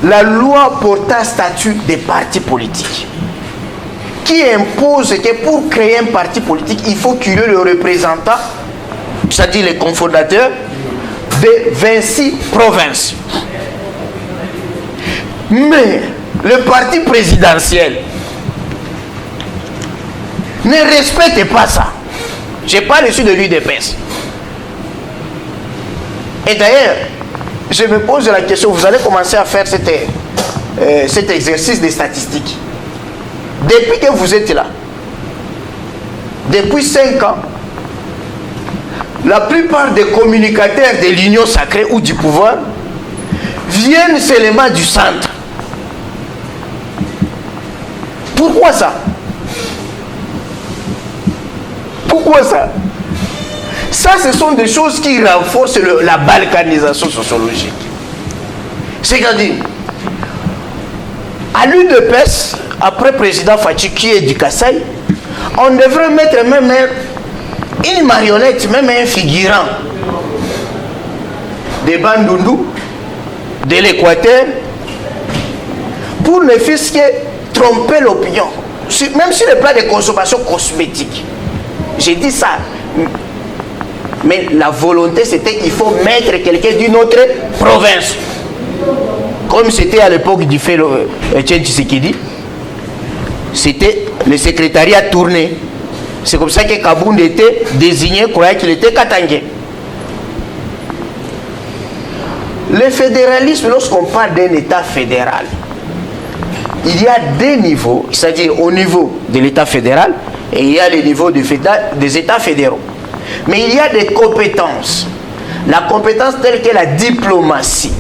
la loi portant statut des partis politiques, qui impose que pour créer un parti politique, il faut qu'il y ait le représentant, c'est-à-dire les cofondateurs, de 26 provinces. Mais le parti présidentiel ne respecte pas ça. Je n'ai pas reçu de l'UDPS. Et d'ailleurs, je me pose la question, vous allez commencer à faire cet exercice des statistiques. Depuis que vous êtes là, depuis 5 ans, la plupart des communicateurs de l'Union sacrée ou du pouvoir viennent seulement du centre. Pourquoi ça? Pourquoi ça? Ça, ce sont des choses qui renforcent la balkanisation sociologique. C'est-à-dire, à l'UDPS, après président Fachi qui est du Kasaï, on devrait mettre même une marionnette, même un figurant des Bandundu, de l'Équateur, pour ne fût-ce que tromper l'opinion, même sur le plan de consommation cosmétique. J'ai dit ça. Mais la volonté, c'était qu'il faut mettre quelqu'un d'une autre province. Comme c'était à l'époque du fait Etienne Tshisekedi, c'était le secrétariat tourné. C'est comme ça que Kabound était désigné, croyait qu'il était Katangé. Le fédéralisme, lorsqu'on parle d'un État fédéral, il y a deux niveaux, c'est-à-dire au niveau de l'État fédéral et il y a le niveau des États fédéraux. Mais il y a des compétences. La compétence telle que la diplomatie.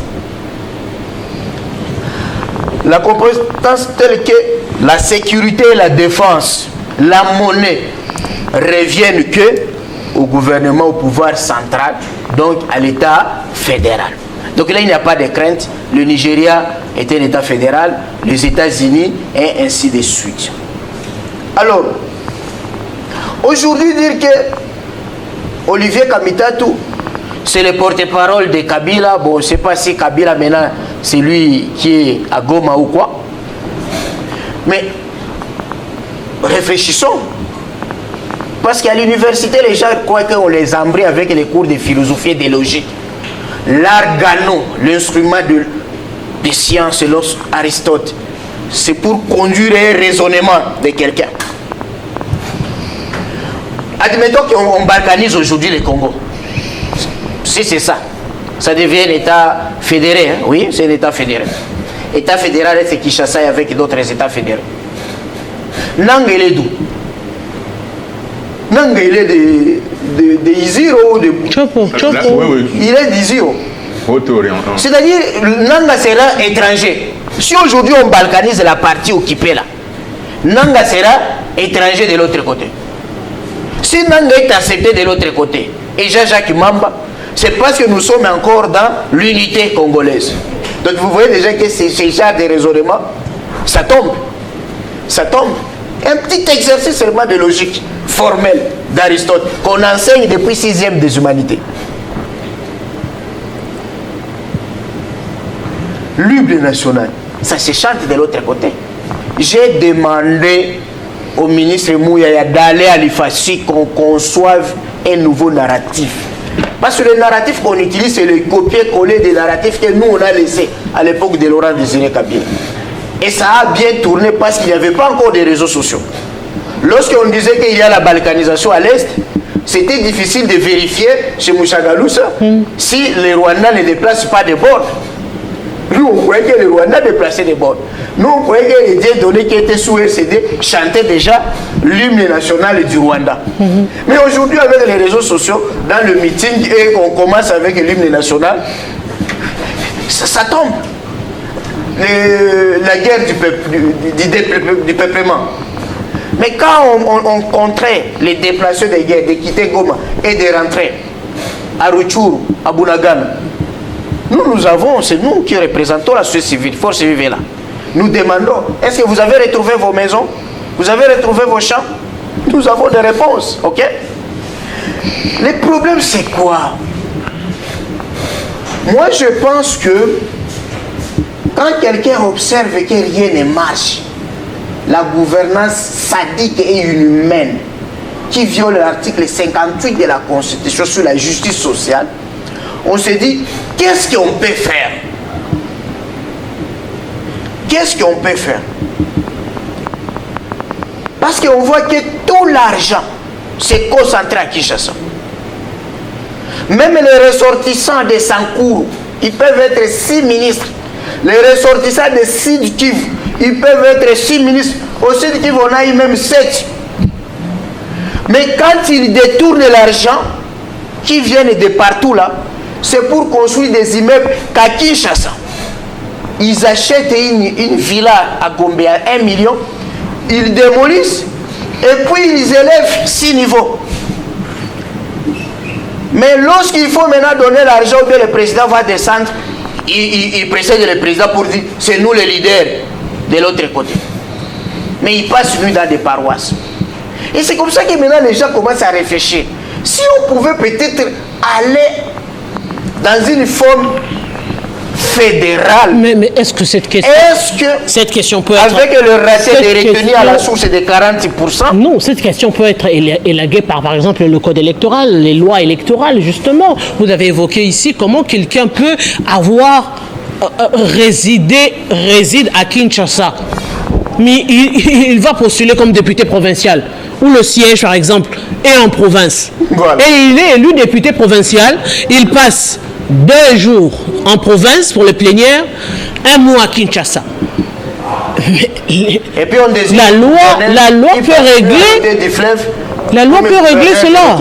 La compétence telle que la sécurité et la défense, la monnaie, reviennent que au gouvernement, au pouvoir central, donc à l'État fédéral. Donc là, il n'y a pas de crainte. Le Nigeria est un État fédéral, les États-Unis, et ainsi de suite. Alors, aujourd'hui, dire que Olivier Kamitatou, c'est le porte-parole de Kabila. Bon, je ne sais pas si Kabila maintenant, c'est lui qui est à Goma ou quoi. Mais réfléchissons. Parce qu'à l'université, les gens croient qu'on les embrouille avec les cours de philosophie et de logique. L'argano, l'instrument de science selon Aristote, c'est pour conduire un raisonnement de quelqu'un. Admettons qu'on balkanise aujourd'hui le Congo. Si c'est ça, ça devient un État fédéré. Hein? Oui, c'est un État fédéré. État fédéral, c'est Kinshasa avec d'autres États fédérés. Nanga, il est d'où? Nanga, il est de Iziro, de Chopo. Il est d'Iziro. C'est-à-dire, Nanga sera étranger. Si aujourd'hui on balkanise la partie occupée là, Nanga sera étranger de l'autre côté. Si Nanga est accepté de l'autre côté, et Jean-Jacques Mamba, c'est parce que nous sommes encore dans l'unité congolaise. Donc vous voyez déjà que ce genre de raisonnement, ça tombe. Ça tombe. Un petit exercice seulement de logique formelle d'Aristote qu'on enseigne depuis 6e des humanités. L'hymne national, ça se chante de l'autre côté. J'ai demandé au ministre Mouyaya d'aller à l'IFACI qu'on conçoive un nouveau narratif. Parce que le narratif qu'on utilise, c'est le copier-coller des narratifs que nous, on a laissés à l'époque de Laurent Désiré Kabila. Et ça a bien tourné parce qu'il n'y avait pas encore de réseaux sociaux. Lorsqu'on disait qu'il y a la balkanisation à l'Est, c'était difficile de vérifier chez Mouchagaloussa si les Rwandais ne déplacent pas des bords. Nous, on croyait que les Rwandais déplaçaient des bords. Nous, on croyait que les dieux donnés qui étaient sous RCD chantaient déjà l'hymne national du Rwanda. Mais aujourd'hui, avec les réseaux sociaux, dans le meeting, et on commence avec l'hymne national, ça tombe. La guerre du peuplement. Mais quand on comptait les déplacés de guerre, de quitter Goma et de rentrer à Rutshuru, à Bunagana, nous avons, c'est nous qui représentons la société civile, force vive là. Nous demandons, est-ce que vous avez retrouvé vos maisons? Vous avez retrouvé vos champs? Nous avons des réponses, ok? Le problème c'est quoi? Moi je pense que quand quelqu'un observe que rien ne marche, la gouvernance sadique et inhumaine qui viole l'article 58 de la Constitution sur la justice sociale, on se dit, qu'est-ce qu'on peut faire? qu'est-ce qu'on peut faire? Parce qu'on voit que tout l'argent s'est concentré à Kinshasa. Même les ressortissants de Sankourou, ils peuvent être 6 ministres. Les ressortissants de Sud Kivu, ils peuvent être 6 ministres. Au Sud Kivu, on a eu même 7. Mais quand ils détournent l'argent qui vient de partout là, c'est pour construire des immeubles qu'à Kinshasa. Ils achètent une villa à Gombe à 1 million, ils démolissent et puis ils élèvent 6 niveaux. Mais lorsqu'il faut maintenant donner l'argent, bien le président va descendre, il précède le président pour dire c'est nous les leaders de l'autre côté. Mais il passe lui dans des paroisses. Et c'est comme ça que maintenant les gens commencent à réfléchir. Si on pouvait peut-être aller dans une forme fédérale. Mais est-ce que cette question peut être... Avec le ratio de retenue à la source de 40%. Non, cette question peut être élaguée par exemple, le code électoral, les lois électorales, justement. Vous avez évoqué ici comment quelqu'un peut avoir réside à Kinshasa. Mais il va postuler comme député provincial, où le siège, par exemple, est en province. Voilà. Et il est élu député provincial, il passe 2 jours en province pour les plénières, 1 mois à Kinshasa. Et puis on désigne la loi peut régler cela.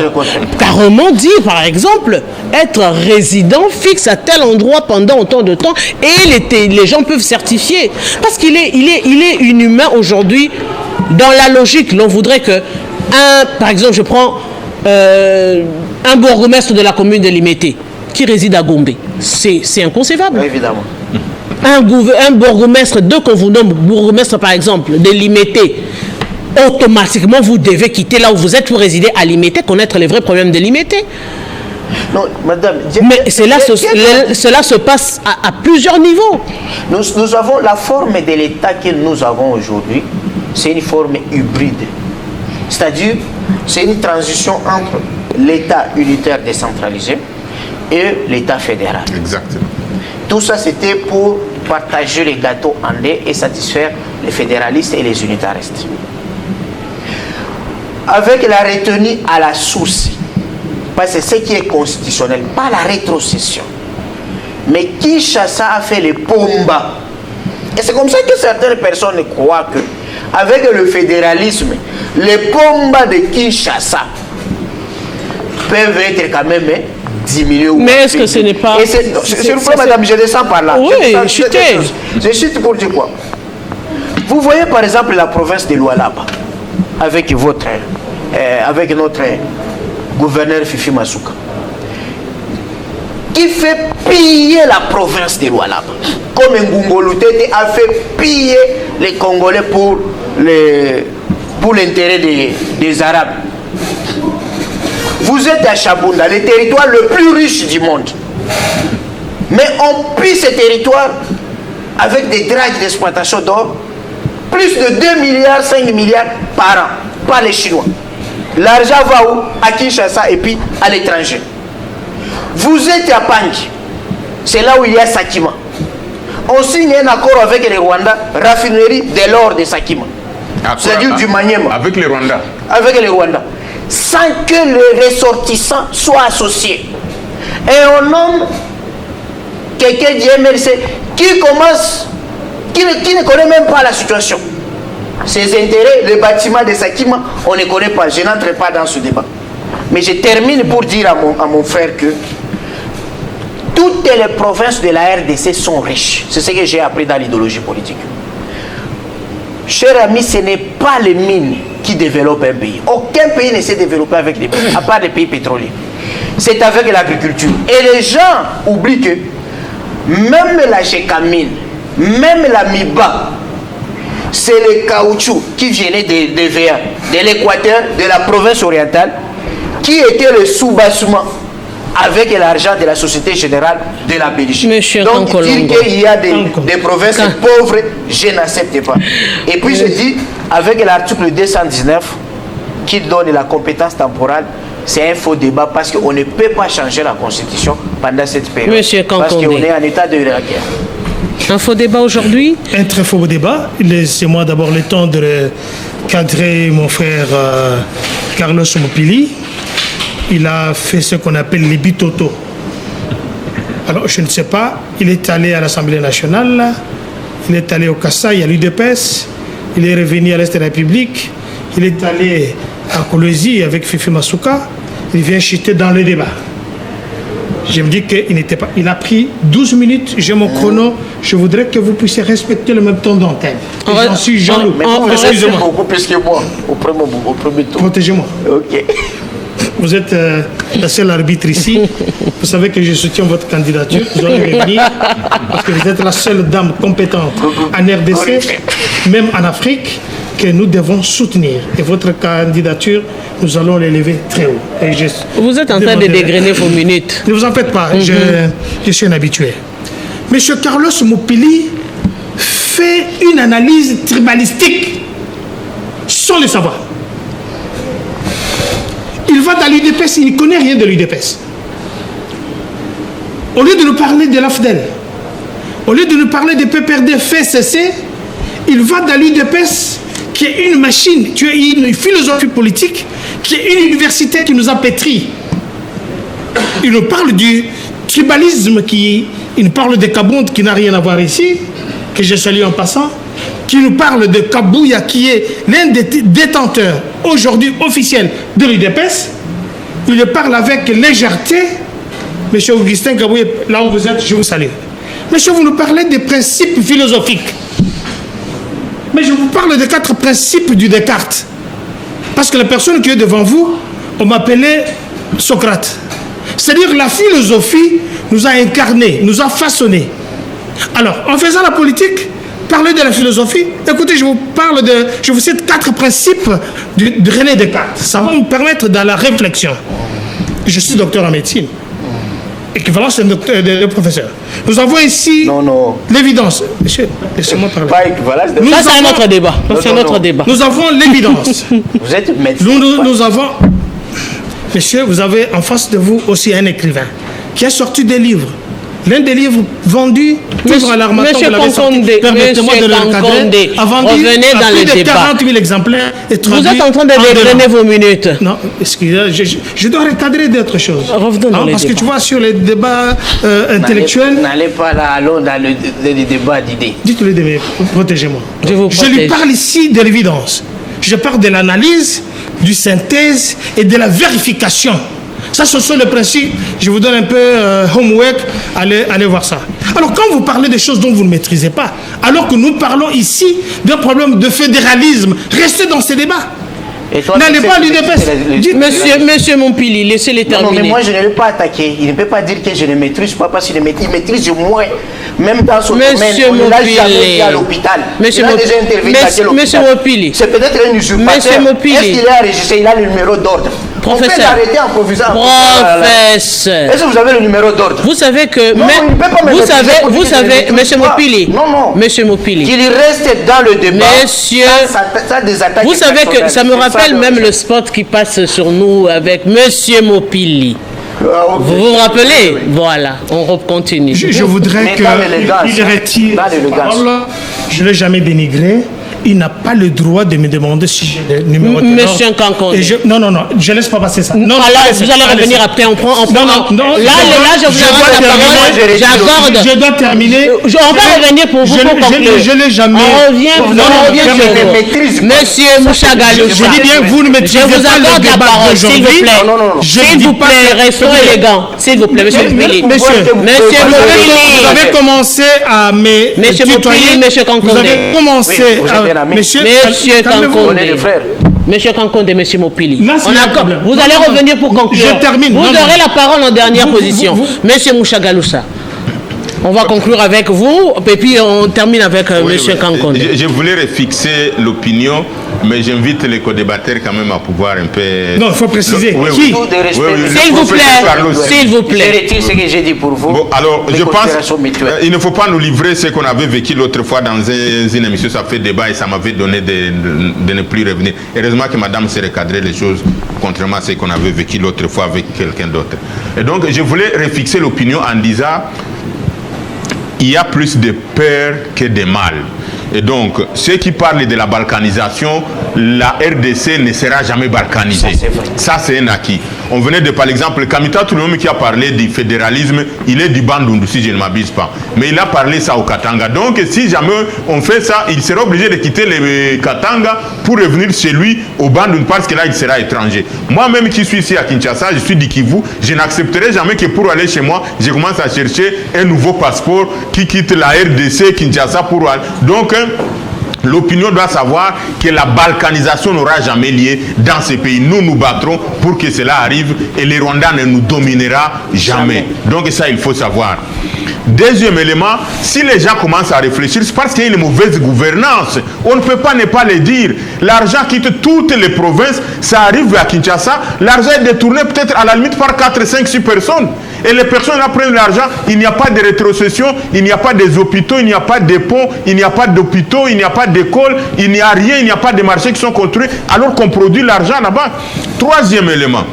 Carrément dire, par exemple, être résident fixe à tel endroit pendant autant de temps et les gens peuvent certifier. Parce qu'il est inhumain aujourd'hui. Dans la logique, l'on voudrait que, par exemple, je prends un bourgmestre de la commune de Limete qui réside à Gombe. C'est inconcevable. Évidemment. Un bourgmestre, bourgmestre par exemple, de Limete, automatiquement vous devez quitter là où vous êtes pour résider à Limete, connaître les vrais problèmes de Limete. Non, madame. Mais cela se passe à plusieurs niveaux. Nous avons la forme de l'État que nous avons aujourd'hui, c'est une forme hybride. C'est-à-dire, c'est une transition entre l'État unitaire décentralisé et l'État fédéral. Exactement. Tout ça, c'était pour partager les gâteaux en deux et satisfaire les fédéralistes et les unitaristes. Avec la retenue à la source, parce que c'est ce qui est constitutionnel, pas la rétrocession. Mais Kinshasa a fait les Pomba. Et c'est comme ça que certaines personnes croient que, avec le fédéralisme, les Pomba de Kinshasa peuvent être quand même diminués. Mais est-ce que ce n'est pas... S'il vous plaît, madame, je descends par là. Oui, je chute pour dire quoi? Vous voyez par exemple la province de Lualaba, avec notre gouverneur Fifi Masuka, qui fait piller la province de Lualaba. Comme Ngungolo Tete a fait piller les Congolais pour l'intérêt des Arabes. Vous êtes à Chabunda, le territoire le plus riche du monde. Mais on pille ce territoire avec des dragues d'exploitation d'or, plus de 2 milliards, 5 milliards par an, par les Chinois. L'argent va où? À Kinshasa et puis à l'étranger. Vous êtes à Pangi, c'est là où il y a Sakima. On signe un accord avec les Rwandais, raffinerie de l'or de Sakima. C'est-à-dire du Maniema. Avec les Rwandais. Avec les Rwandais. Sans que les ressortissants soient associés. Et on nomme quelqu'un du MLC qui ne connaît même pas la situation. Ses intérêts, le bâtiment de Sakima, on ne connaît pas. Je n'entre pas dans ce débat. Mais je termine pour dire à mon frère que toutes les provinces de la RDC sont riches. C'est ce que j'ai appris dans l'idéologie politique. Cher ami, ce n'est pas les mines qui développent un pays. Aucun pays ne s'est développé avec les mines, à part les pays pétroliers. C'est avec l'agriculture. Et les gens oublient que même la Gécamine, même la Miba, c'est le caoutchouc qui venait de l'Équateur, de la province orientale, qui était le sous-bassement avec l'argent de la Société Générale de la Belgique. Donc dire qu'il y a des provinces pauvres, je n'accepte pas. Et puis je dis, avec l'article 219 qui donne la compétence temporelle, c'est un faux débat parce qu'on ne peut pas changer la Constitution pendant cette période. Parce qu'on est en état de guerre. Un faux débat aujourd'hui? Un très faux débat. Laissez-moi d'abord le temps de cadrer mon frère Carlos Mopili. Il a fait ce qu'on appelle les bitoto. Alors, je ne sais pas, il est allé à l'Assemblée nationale, il est allé au Kassai, à l'UDPS, il est revenu à l'Est de la République, il est allé à Kolwezi avec Fifi Masuka, il vient chuter dans le débat. Je me dis qu'il n'était pas. Il a pris 12 minutes, j'ai mon chrono. Je voudrais que vous puissiez respecter le même temps d'antenne. J'en suis jaloux. Excusez-moi. Beaucoup plus que moi au premier tour. Protégez-moi. Ok. Vous êtes la seule arbitre ici. Vous savez que je soutiens votre candidature. Vous allez revenir parce que vous êtes la seule dame compétente en RDC, même en Afrique, que nous devons soutenir. Et votre candidature, nous allons l'élever très haut. Et vous êtes en train de dégrainer vos minutes. Ne vous en faites pas, je suis un habitué. Monsieur Carlos Mopili fait une analyse tribalistique sans le savoir. Il va dans l'UDPS, il ne connaît rien de l'UDPS. Au lieu de nous parler de l'AFDEL, au lieu de nous parler de PPRD FCC, il va dans l'UDPS qui est une machine, qui est une philosophie politique, qui est une université qui nous a pétris. Il nous parle du tribalisme, il nous parle de Kabonde qui n'a rien à voir ici, que je salue en passant, qui nous parle de Kabouya qui est l'un des détenteurs aujourd'hui officiels de l'UDPS. Il le parle avec légèreté. Monsieur Augustin Kabouya, là où vous êtes, je vous salue. Monsieur, vous nous parlez des principes philosophiques. Mais je vous parle des 4 principes du Descartes. Parce que la personne qui est devant vous, on m'appelait Socrate. C'est-à-dire la philosophie nous a incarnés, nous a façonnés. Alors, en faisant la politique, parler de la philosophie, écoutez, je vous cite 4 principes de René Descartes. Ça va me permettre dans la réflexion. Je suis docteur en médecine. Équivalence de professeur. Nous avons ici l'évidence. Monsieur, laissez-moi parler. Ça, c'est un autre débat. C'est un autre débat. Nous avons l'évidence. Vous êtes médecin. Nous avons... Monsieur, vous avez en face de vous aussi un écrivain qui a sorti des livres. L'un des livres vendus, toujours à l'armateur, Monsieur Kankonde, permettez-moi de le recadrer, a vendu revenez dans plus le de débat. 40 000 exemplaires et traduit. Vous êtes en train de dégrainer vos minutes. Non, excusez-moi, je dois recadrer d'autres choses. Revenons dans les parce débats. que tu vois, sur les débats intellectuels... N'allez pas là, allons dans le débat d'idées. Dites-le, protégez-moi. Je lui parle ici de l'évidence. Je parle de l'analyse, du synthèse et de la vérification. Ça, ce sont les principes. Je vous donne un peu homework, allez voir ça. Alors, quand vous parlez des choses dont vous ne maîtrisez pas, alors que nous parlons ici d'un problème de fédéralisme, restez dans ces débats. N'allez pas à l'UDPS. Monsieur Mopili, laissez-les terminer. Non, mais moi, je ne l'ai pas attaqué. Il ne peut pas dire que je ne maîtrise pas parce qu'il maîtrise moins. Même dans son domaine, on ne l'a jamais été à l'hôpital. Il a déjà intervenu à l'hôpital. Monsieur Mopili. C'est peut-être un usurpateur. Est-ce qu'il est enregistré? Il a le numéro d'ordre. Professeur. On peut l'arrêter en provisant. Professeur. Est-ce que vous avez le numéro d'ordre? Vous savez que... Non, il ne peut pas me vous savez, monsieur Mopili. Non. Monsieur Mopili. Qu'il reste dans le débat. Monsieur... Ça des attaques. Vous savez que ça me rappelle même le spot qui passe sur nous avec monsieur Mopili. Vous vous rappelez? Voilà, on continue. Je voudrais qu'il retire la parole. Je ne l'ai jamais dénigré. Il n'a pas le droit de me demander si j'ai le numéro de Monsieur Kankonde. Non, je ne laisse pas passer ça. Non, alors, vous allez revenir après. On prend. Non, là, je vous accorde la parole. J'accorde. Je dois terminer. On va revenir pour vous pour conclure. Je ne l'ai jamais. On revient sur vous. Monsieur Mouchagalou. Je dis bien, vous ne maîtrisez pas le débat d'aujourd'hui. S'il vous plaît, restons élégants. S'il vous plaît, monsieur Mopili. Monsieur Mopili. Vous avez commencé à me. Monsieur Mopili, monsieur Kankonde. Vous avez commencé à. Monsieur Kankonde. Monsieur Kankonde et monsieur Mopili. Vous allez revenir pour conclure. Je termine. Vous aurez la parole en dernière position. Monsieur Mouchagalousa. On va conclure avec vous et puis on termine avec monsieur Kankonde. Je voulais refixer l'opinion, mais j'invite les co-débatteurs quand même à pouvoir un peu... Non, il faut préciser. Qui S'il vous plaît. S'il vous plaît. Je retire ce que j'ai dit pour vous. Bon, alors, je pense il ne faut pas nous livrer ce qu'on avait vécu l'autre fois dans une émission, ça fait débat et ça m'avait donné de ne plus revenir. Heureusement que madame s'est recadré les choses, contrairement à ce qu'on avait vécu l'autre fois avec quelqu'un d'autre. Et donc, je voulais refixer l'opinion en disant... il y a plus de peur que de mal. Et donc, ceux qui parlent de la balkanisation, la RDC ne sera jamais balkanisée. Ça, c'est un acquis. On venait de, par exemple, Kamita Touloumi qui a parlé du fédéralisme, il est du Bandundu, si je ne m'abuse pas. Mais il a parlé ça au Katanga. Donc, si jamais on fait ça, il sera obligé de quitter le Katanga pour revenir chez lui au Bandundu, parce que là, il sera étranger. Moi-même qui suis ici à Kinshasa, je suis du Kivu, je n'accepterai jamais que pour aller chez moi, je commence à chercher un nouveau passeport qui quitte la RDC, Kinshasa pour aller. Donc, l'opinion doit savoir que la balkanisation n'aura jamais lieu dans ces pays. Nous nous battrons pour que cela arrive et les Rwandais ne nous dominera jamais. Donc ça, il faut savoir. Deuxième élément, si les gens commencent à réfléchir, c'est parce qu'il y a une mauvaise gouvernance. On ne peut pas ne pas le dire. L'argent quitte toutes les provinces, ça arrive à Kinshasa, l'argent est détourné peut-être à la limite par 4, 5, 6 personnes. Et les personnes là prennent l'argent, il n'y a pas de rétrocession, il n'y a pas des hôpitaux, il n'y a pas de ponts, il n'y a pas d'hôpitaux, il n'y a pas d'école, il n'y a rien, il n'y a pas de marchés qui sont construits, alors qu'on produit l'argent là-bas. Troisième élément,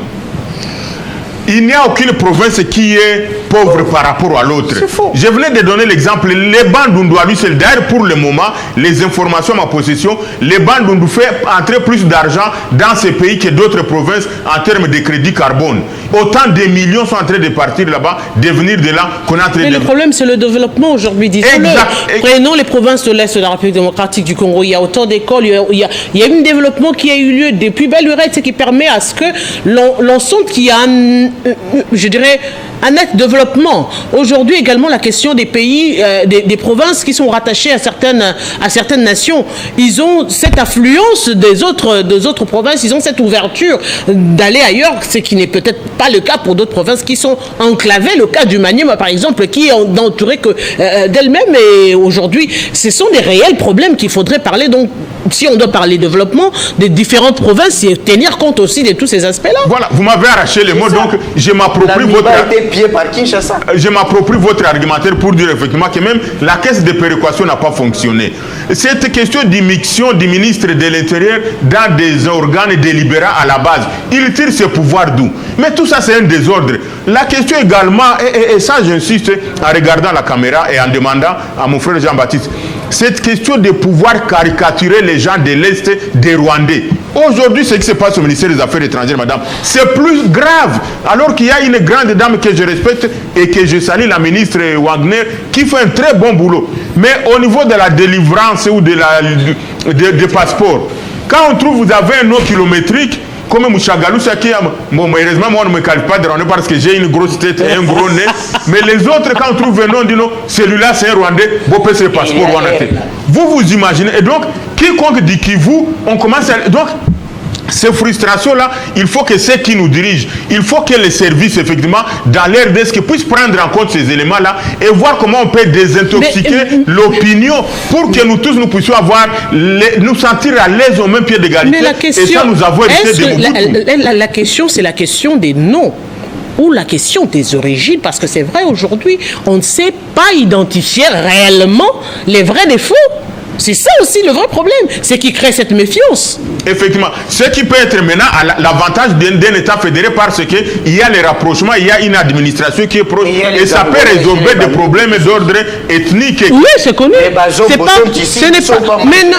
il n'y a aucune province qui est pauvre par rapport à l'autre. Je venais de donner l'exemple, les Bandundu à lui seul. D'ailleurs, pour le moment, les informations à ma possession, les Bandundu fait entrer plus d'argent dans ces pays que d'autres provinces en termes de crédit carbone. Autant de millions sont en train de partir là-bas, de venir de là qu'on est en train de... Mais le problème, c'est le développement aujourd'hui, disons-le. Prenons les provinces de l'Est de la République démocratique du Congo. Il y a autant d'écoles, il y a un développement qui a eu lieu depuis belle lurette, ce qui permet à ce que l'on sente qu'il y a je dirais, un net développement. Aujourd'hui également, la question des pays, des provinces qui sont rattachées à certaines nations, ils ont cette affluence des autres provinces, ils ont cette ouverture d'aller ailleurs, ce qui n'est peut-être pas le cas pour d'autres provinces qui sont enclavées. Le cas du Maniema, par exemple, qui est entouré que d'elle-même. Et aujourd'hui, ce sont des réels problèmes qu'il faudrait parler. Donc, si on doit parler développement des différentes provinces, et tenir compte aussi de tous ces aspects-là. Voilà, vous m'avez arraché les mots, donc je m'approprie votre... Je m'approprie votre argumentaire pour dire effectivement que même la caisse de péréquation n'a pas fonctionné. Cette question d'immixtion du ministre de l'Intérieur dans des organes délibérants à la base, il tire ses pouvoirs d'où? Mais tout ça, c'est un désordre. La question également, et ça j'insiste en regardant la caméra et en demandant à mon frère Jean-Baptiste, cette question de pouvoir caricaturer les gens de l'Est des Rwandais. Aujourd'hui, ce qui se passe au ministère des Affaires étrangères, madame, c'est plus grave. Alors qu'il y a une grande dame que je respecte et que je salue, la ministre Wagner, qui fait un très bon boulot. Mais au niveau de la délivrance ou des passeports, quand on trouve, vous avez un nom kilométrique, comme Mouchagalou, c'est qui bon, heureusement, moi, on ne me qualifie pas de Rwandais parce que j'ai une grosse tête et un gros nez. Mais les autres, quand on trouve un nom, on dit non, celui-là, c'est un Rwandais, bon, c'est le passeport Rwandais. Vous imaginez. Et donc, quiconque dit Kivu, on commence à... Donc, ces frustrations-là, il faut que ceux qui nous dirigent, il faut que les services, effectivement, dans l'air d'est, puissent prendre en compte ces éléments-là et voir comment on peut désintoxiquer l'opinion pour que nous tous, nous puissions nous sentir à l'aise au même pied d'égalité. Et ça, nous avons évité de la question, c'est la question des noms ou la question des origines, parce que c'est vrai, aujourd'hui, on ne sait pas identifier réellement les vrais défauts. C'est ça aussi le vrai problème, c'est qui crée cette méfiance. Effectivement, ce qui peut être maintenant l'avantage d'un État fédéré parce qu'il y a les rapprochements, il y a une administration qui est proche et ça peut résorber des problèmes d'ordre ethnique. Oui, c'est connu. Mais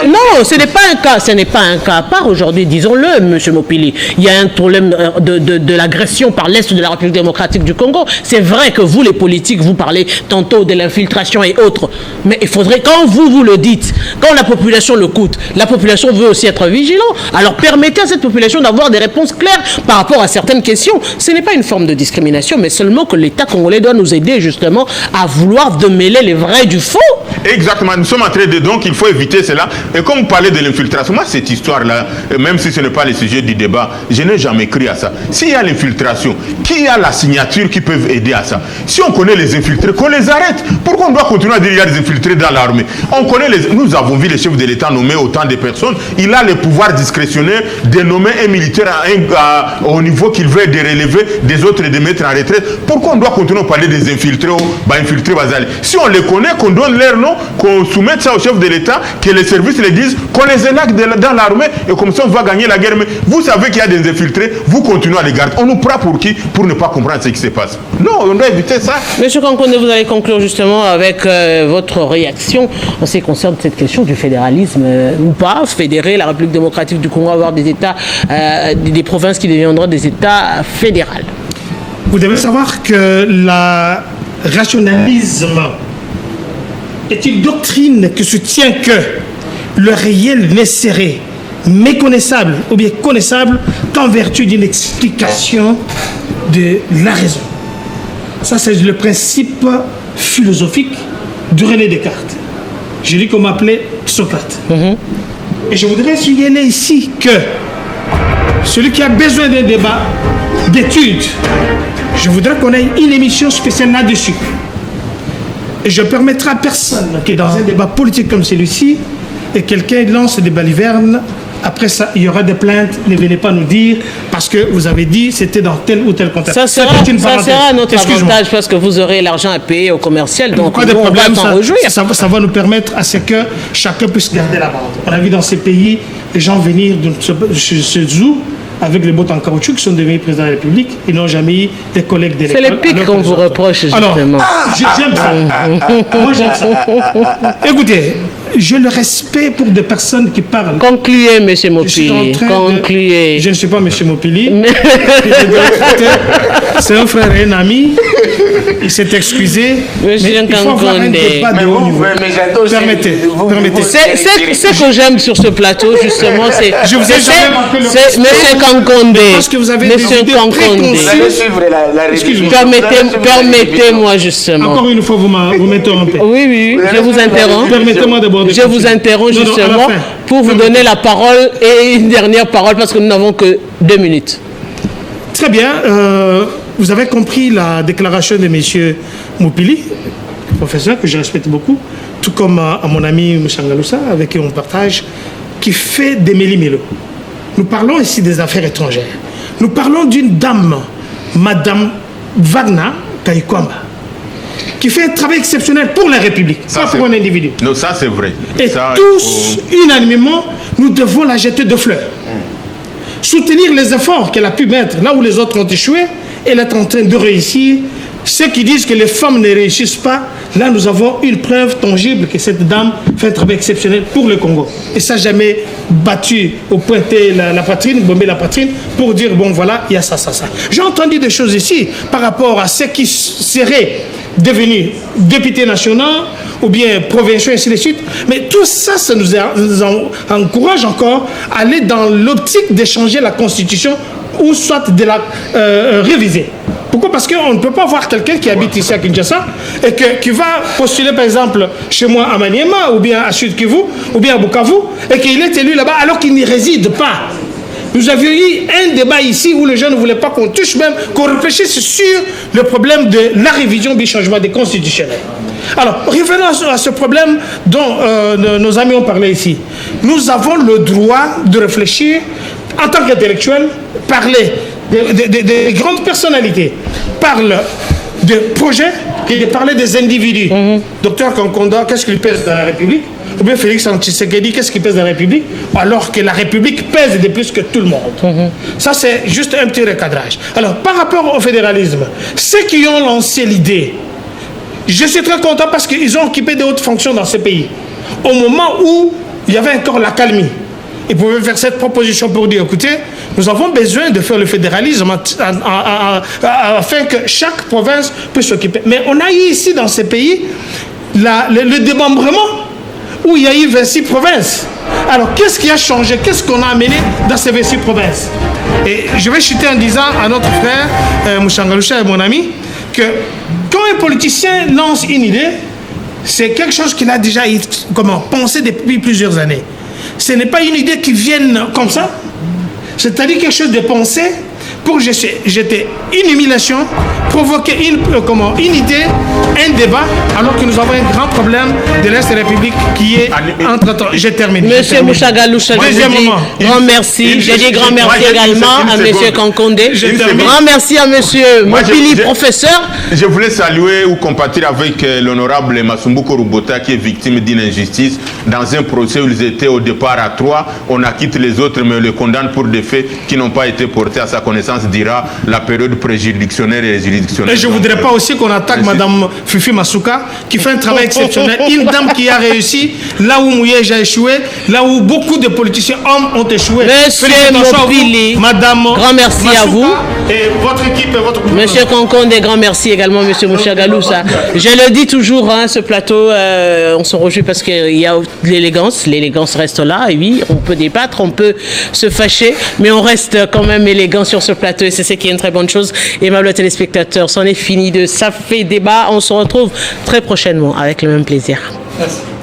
non, ce n'est pas un cas. Ce n'est pas un cas à part aujourd'hui, disons-le, M. Mopili. Il y a un problème de l'agression par l'Est de la République démocratique du Congo. C'est vrai que vous, les politiques, vous parlez tantôt de l'infiltration et autres. Mais il faudrait, quand vous le dites, quand la population le coûte, la population veut aussi être vigilante. Alors permettez à cette population d'avoir des réponses claires par rapport à certaines questions. Ce n'est pas une forme de discrimination, mais seulement que l'État congolais doit nous aider justement à vouloir démêler les vrais du faux. Exactement, nous sommes en train de... Donc il faut éviter cela. Et comme vous parlez de l'infiltration, moi cette histoire-là, même si ce n'est pas le sujet du débat, je n'ai jamais cru à ça. S'il y a l'infiltration, qui a la signature qui peut aider à ça? Si on connaît les infiltrés, qu'on les arrête. Pourquoi on doit continuer à dire qu'il y a des infiltrés dans l'armée? On connaît les... Nous avons vu le chef de l'État nommer autant de personnes. Il a le pouvoir discrétionnaire de nommer un militaire au niveau qu'il veut, de relever des autres et de mettre en retraite. Pourquoi on doit continuer à parler des infiltrés infiltrés basales? Si on les connaît, qu'on donne leur nom, qu'on soumette ça au chef de l'État, que les services les disent, qu'on les énacle dans l'armée et comme ça on va gagner la guerre. Mais vous savez qu'il y a des infiltrés, vous continuez à les garder. On nous prend pour qui? Pour ne pas comprendre ce qui se passe. Non, on doit éviter ça. Monsieur Kankone, vous allez conclure justement. justement avec votre réaction en ce qui concerne cette question du fédéralisme ou pas, fédérer la République démocratique du Congo, avoir des États, des provinces qui deviendront des États fédérales. Vous devez savoir que le rationalisme est une doctrine qui soutient que le réel n'est serré, méconnaissable ou bien connaissable qu'en vertu d'une explication de la raison. Ça, c'est le principe philosophique de René Descartes. Je dis qu'on m'appelait Socrate. Et je voudrais signaler ici que celui qui a besoin d'un débat, d'études, je voudrais qu'on ait une émission spéciale là-dessus. Et je permettrai à personne qui est dans un débat politique comme celui-ci et quelqu'un lance des balivernes. Après ça, il y aura des plaintes. Ne venez pas nous dire parce que vous avez dit c'était dans tel ou tel contexte. Ça sera notre avantage parce que vous aurez l'argent à payer au commercial. Donc, on va s'en réjouir. Ça va nous permettre à ce que chacun puisse garder la bande. On a vu dans ces pays les gens venir de ce zoo avec les bottes en caoutchouc qui sont devenus présidents de la République. Ils n'ont jamais eu des collègues de l'école. C'est les pics qu'on vous reproche, justement. Alors, j'aime ça. Moi, j'aime ça. Écoutez, j'ai le respect pour des personnes qui parlent. Concluez, M. Mopili. Concluez. Je ne suis pas M. Mopili. C'est un frère et un ami. Il s'est excusé. Mais il faut avoir un débat de haut niveau. Permettez. Ce que j'aime sur ce plateau, justement, c'est M. Kankonde. Parce que vous avez des idées préconçues. Permettez-moi, justement. Encore une fois, vous m'interrompez. Oui, je vous interromps. Permettez-moi d'abord. Je vous interromps justement pour vous donner la parole et une dernière parole parce que nous n'avons que 2 minutes. Très bien. Vous avez compris la déclaration de M. Mopili, professeur que je respecte beaucoup, tout comme à mon ami M. Ngaloussa, avec qui on partage, qui fait des méli-mélo. Nous parlons ici des affaires étrangères. Nous parlons d'une dame, Madame Wagner Kaikwamba, qui fait un travail exceptionnel pour la République, pas pour un individu. Non, ça c'est vrai. Et ça, tous, unanimement, nous devons la jeter de fleurs. Soutenir les efforts qu'elle a pu mettre là où les autres ont échoué, elle est en train de réussir. Ceux qui disent que les femmes ne réussissent pas, là nous avons une preuve tangible que cette dame fait un travail exceptionnel pour le Congo. Et ça jamais battu au pointer la poitrine, bomber la poitrine pour dire bon voilà, il y a ça. J'ai entendu des choses ici par rapport à ceux qui seraient devenus députés nationaux ou bien provinciaux et ainsi de suite. Mais tout ça, ça nous encourage encore à aller dans l'optique d'échanger la Constitution ou soit de la réviser. Pourquoi? Parce qu'on ne peut pas voir quelqu'un qui habite ici à Kinshasa et qui va postuler par exemple chez moi à Maniema ou bien à Sud-Kivu ou bien à Bukavu et qu'il est élu là-bas alors qu'il n'y réside pas. Nous avions eu un débat ici où les gens ne voulaient pas qu'on touche même, qu'on réfléchisse sur le problème de la révision du changement des constitutionnels. Alors, revenons à ce problème dont nos amis ont parlé ici. Nous avons le droit de réfléchir en tant qu'intellectuels, parler des grandes personnalités, parler de projets et de parler des individus. Docteur Kankonda, qu'est-ce qu'il pèse dans la République? Ou bien Félix Tshisekedi, qu'est-ce qui pèse dans la République? Alors que la République pèse de plus que tout le monde. Ça, c'est juste un petit recadrage. Alors, par rapport au fédéralisme, ceux qui ont lancé l'idée, je suis très content parce qu'ils ont occupé de hautes fonctions dans ce pays. Au moment où il y avait encore la calmie, ils pouvaient faire cette proposition pour dire, écoutez, nous avons besoin de faire le fédéralisme afin que chaque province puisse s'occuper. Mais on a eu ici dans ces pays le démembrement où il y a eu 26 provinces. Alors, qu'est-ce qui a changé? Qu'est-ce qu'on a amené dans ces 26 provinces? Et je vais chuter en disant à notre frère, Mouchangaloucha et mon ami, que quand un politicien lance une idée, c'est quelque chose qu'il a déjà pensé depuis plusieurs années. Ce n'est pas une idée qui vienne comme ça, c'est-à-dire quelque chose de pensé pour jeter une humiliation, provoquer une idée, un débat, alors que nous avons un grand problème de l'Est de la République qui est entre-temps. J'ai terminé. Monsieur Mouchagaloucha, je vous dis grand merci. J'ai dit grand merci également à Monsieur Kankonde. Grand merci à Monsieur Mopili, professeur. Je voulais saluer ou compatir avec l'honorable Masumbuko Rubota qui est victime d'une injustice dans un procès où ils étaient au départ à 3. On acquitte les autres mais on les condamne pour des faits qui n'ont pas été portés à sa connaissance, dira la période préjuridictionnaire et juridictionnelle. Et je ne voudrais pas aussi qu'on attaque Mme Fifi Masuka, qui fait un travail exceptionnel. Une dame qui a réussi là où Mouyej a échoué, là où beaucoup de politiciens hommes ont échoué. Monsieur Mopili, Madame grand merci Masuka, à vous. Et votre équipe et votre groupe. Monsieur Konkonde, grand merci également, Monsieur Mouchagaloussa. Je le dis toujours, hein, ce plateau, on s'en réjouit parce qu'il y a l'élégance. L'élégance reste là. Et oui, on peut débattre, on peut se fâcher, mais on reste quand même élégant sur ce plateau. Et c'est ce qui est une très bonne chose. Aimables téléspectateurs, c'en est fini de Ça fait débat. On se retrouve très prochainement avec le même plaisir. Merci.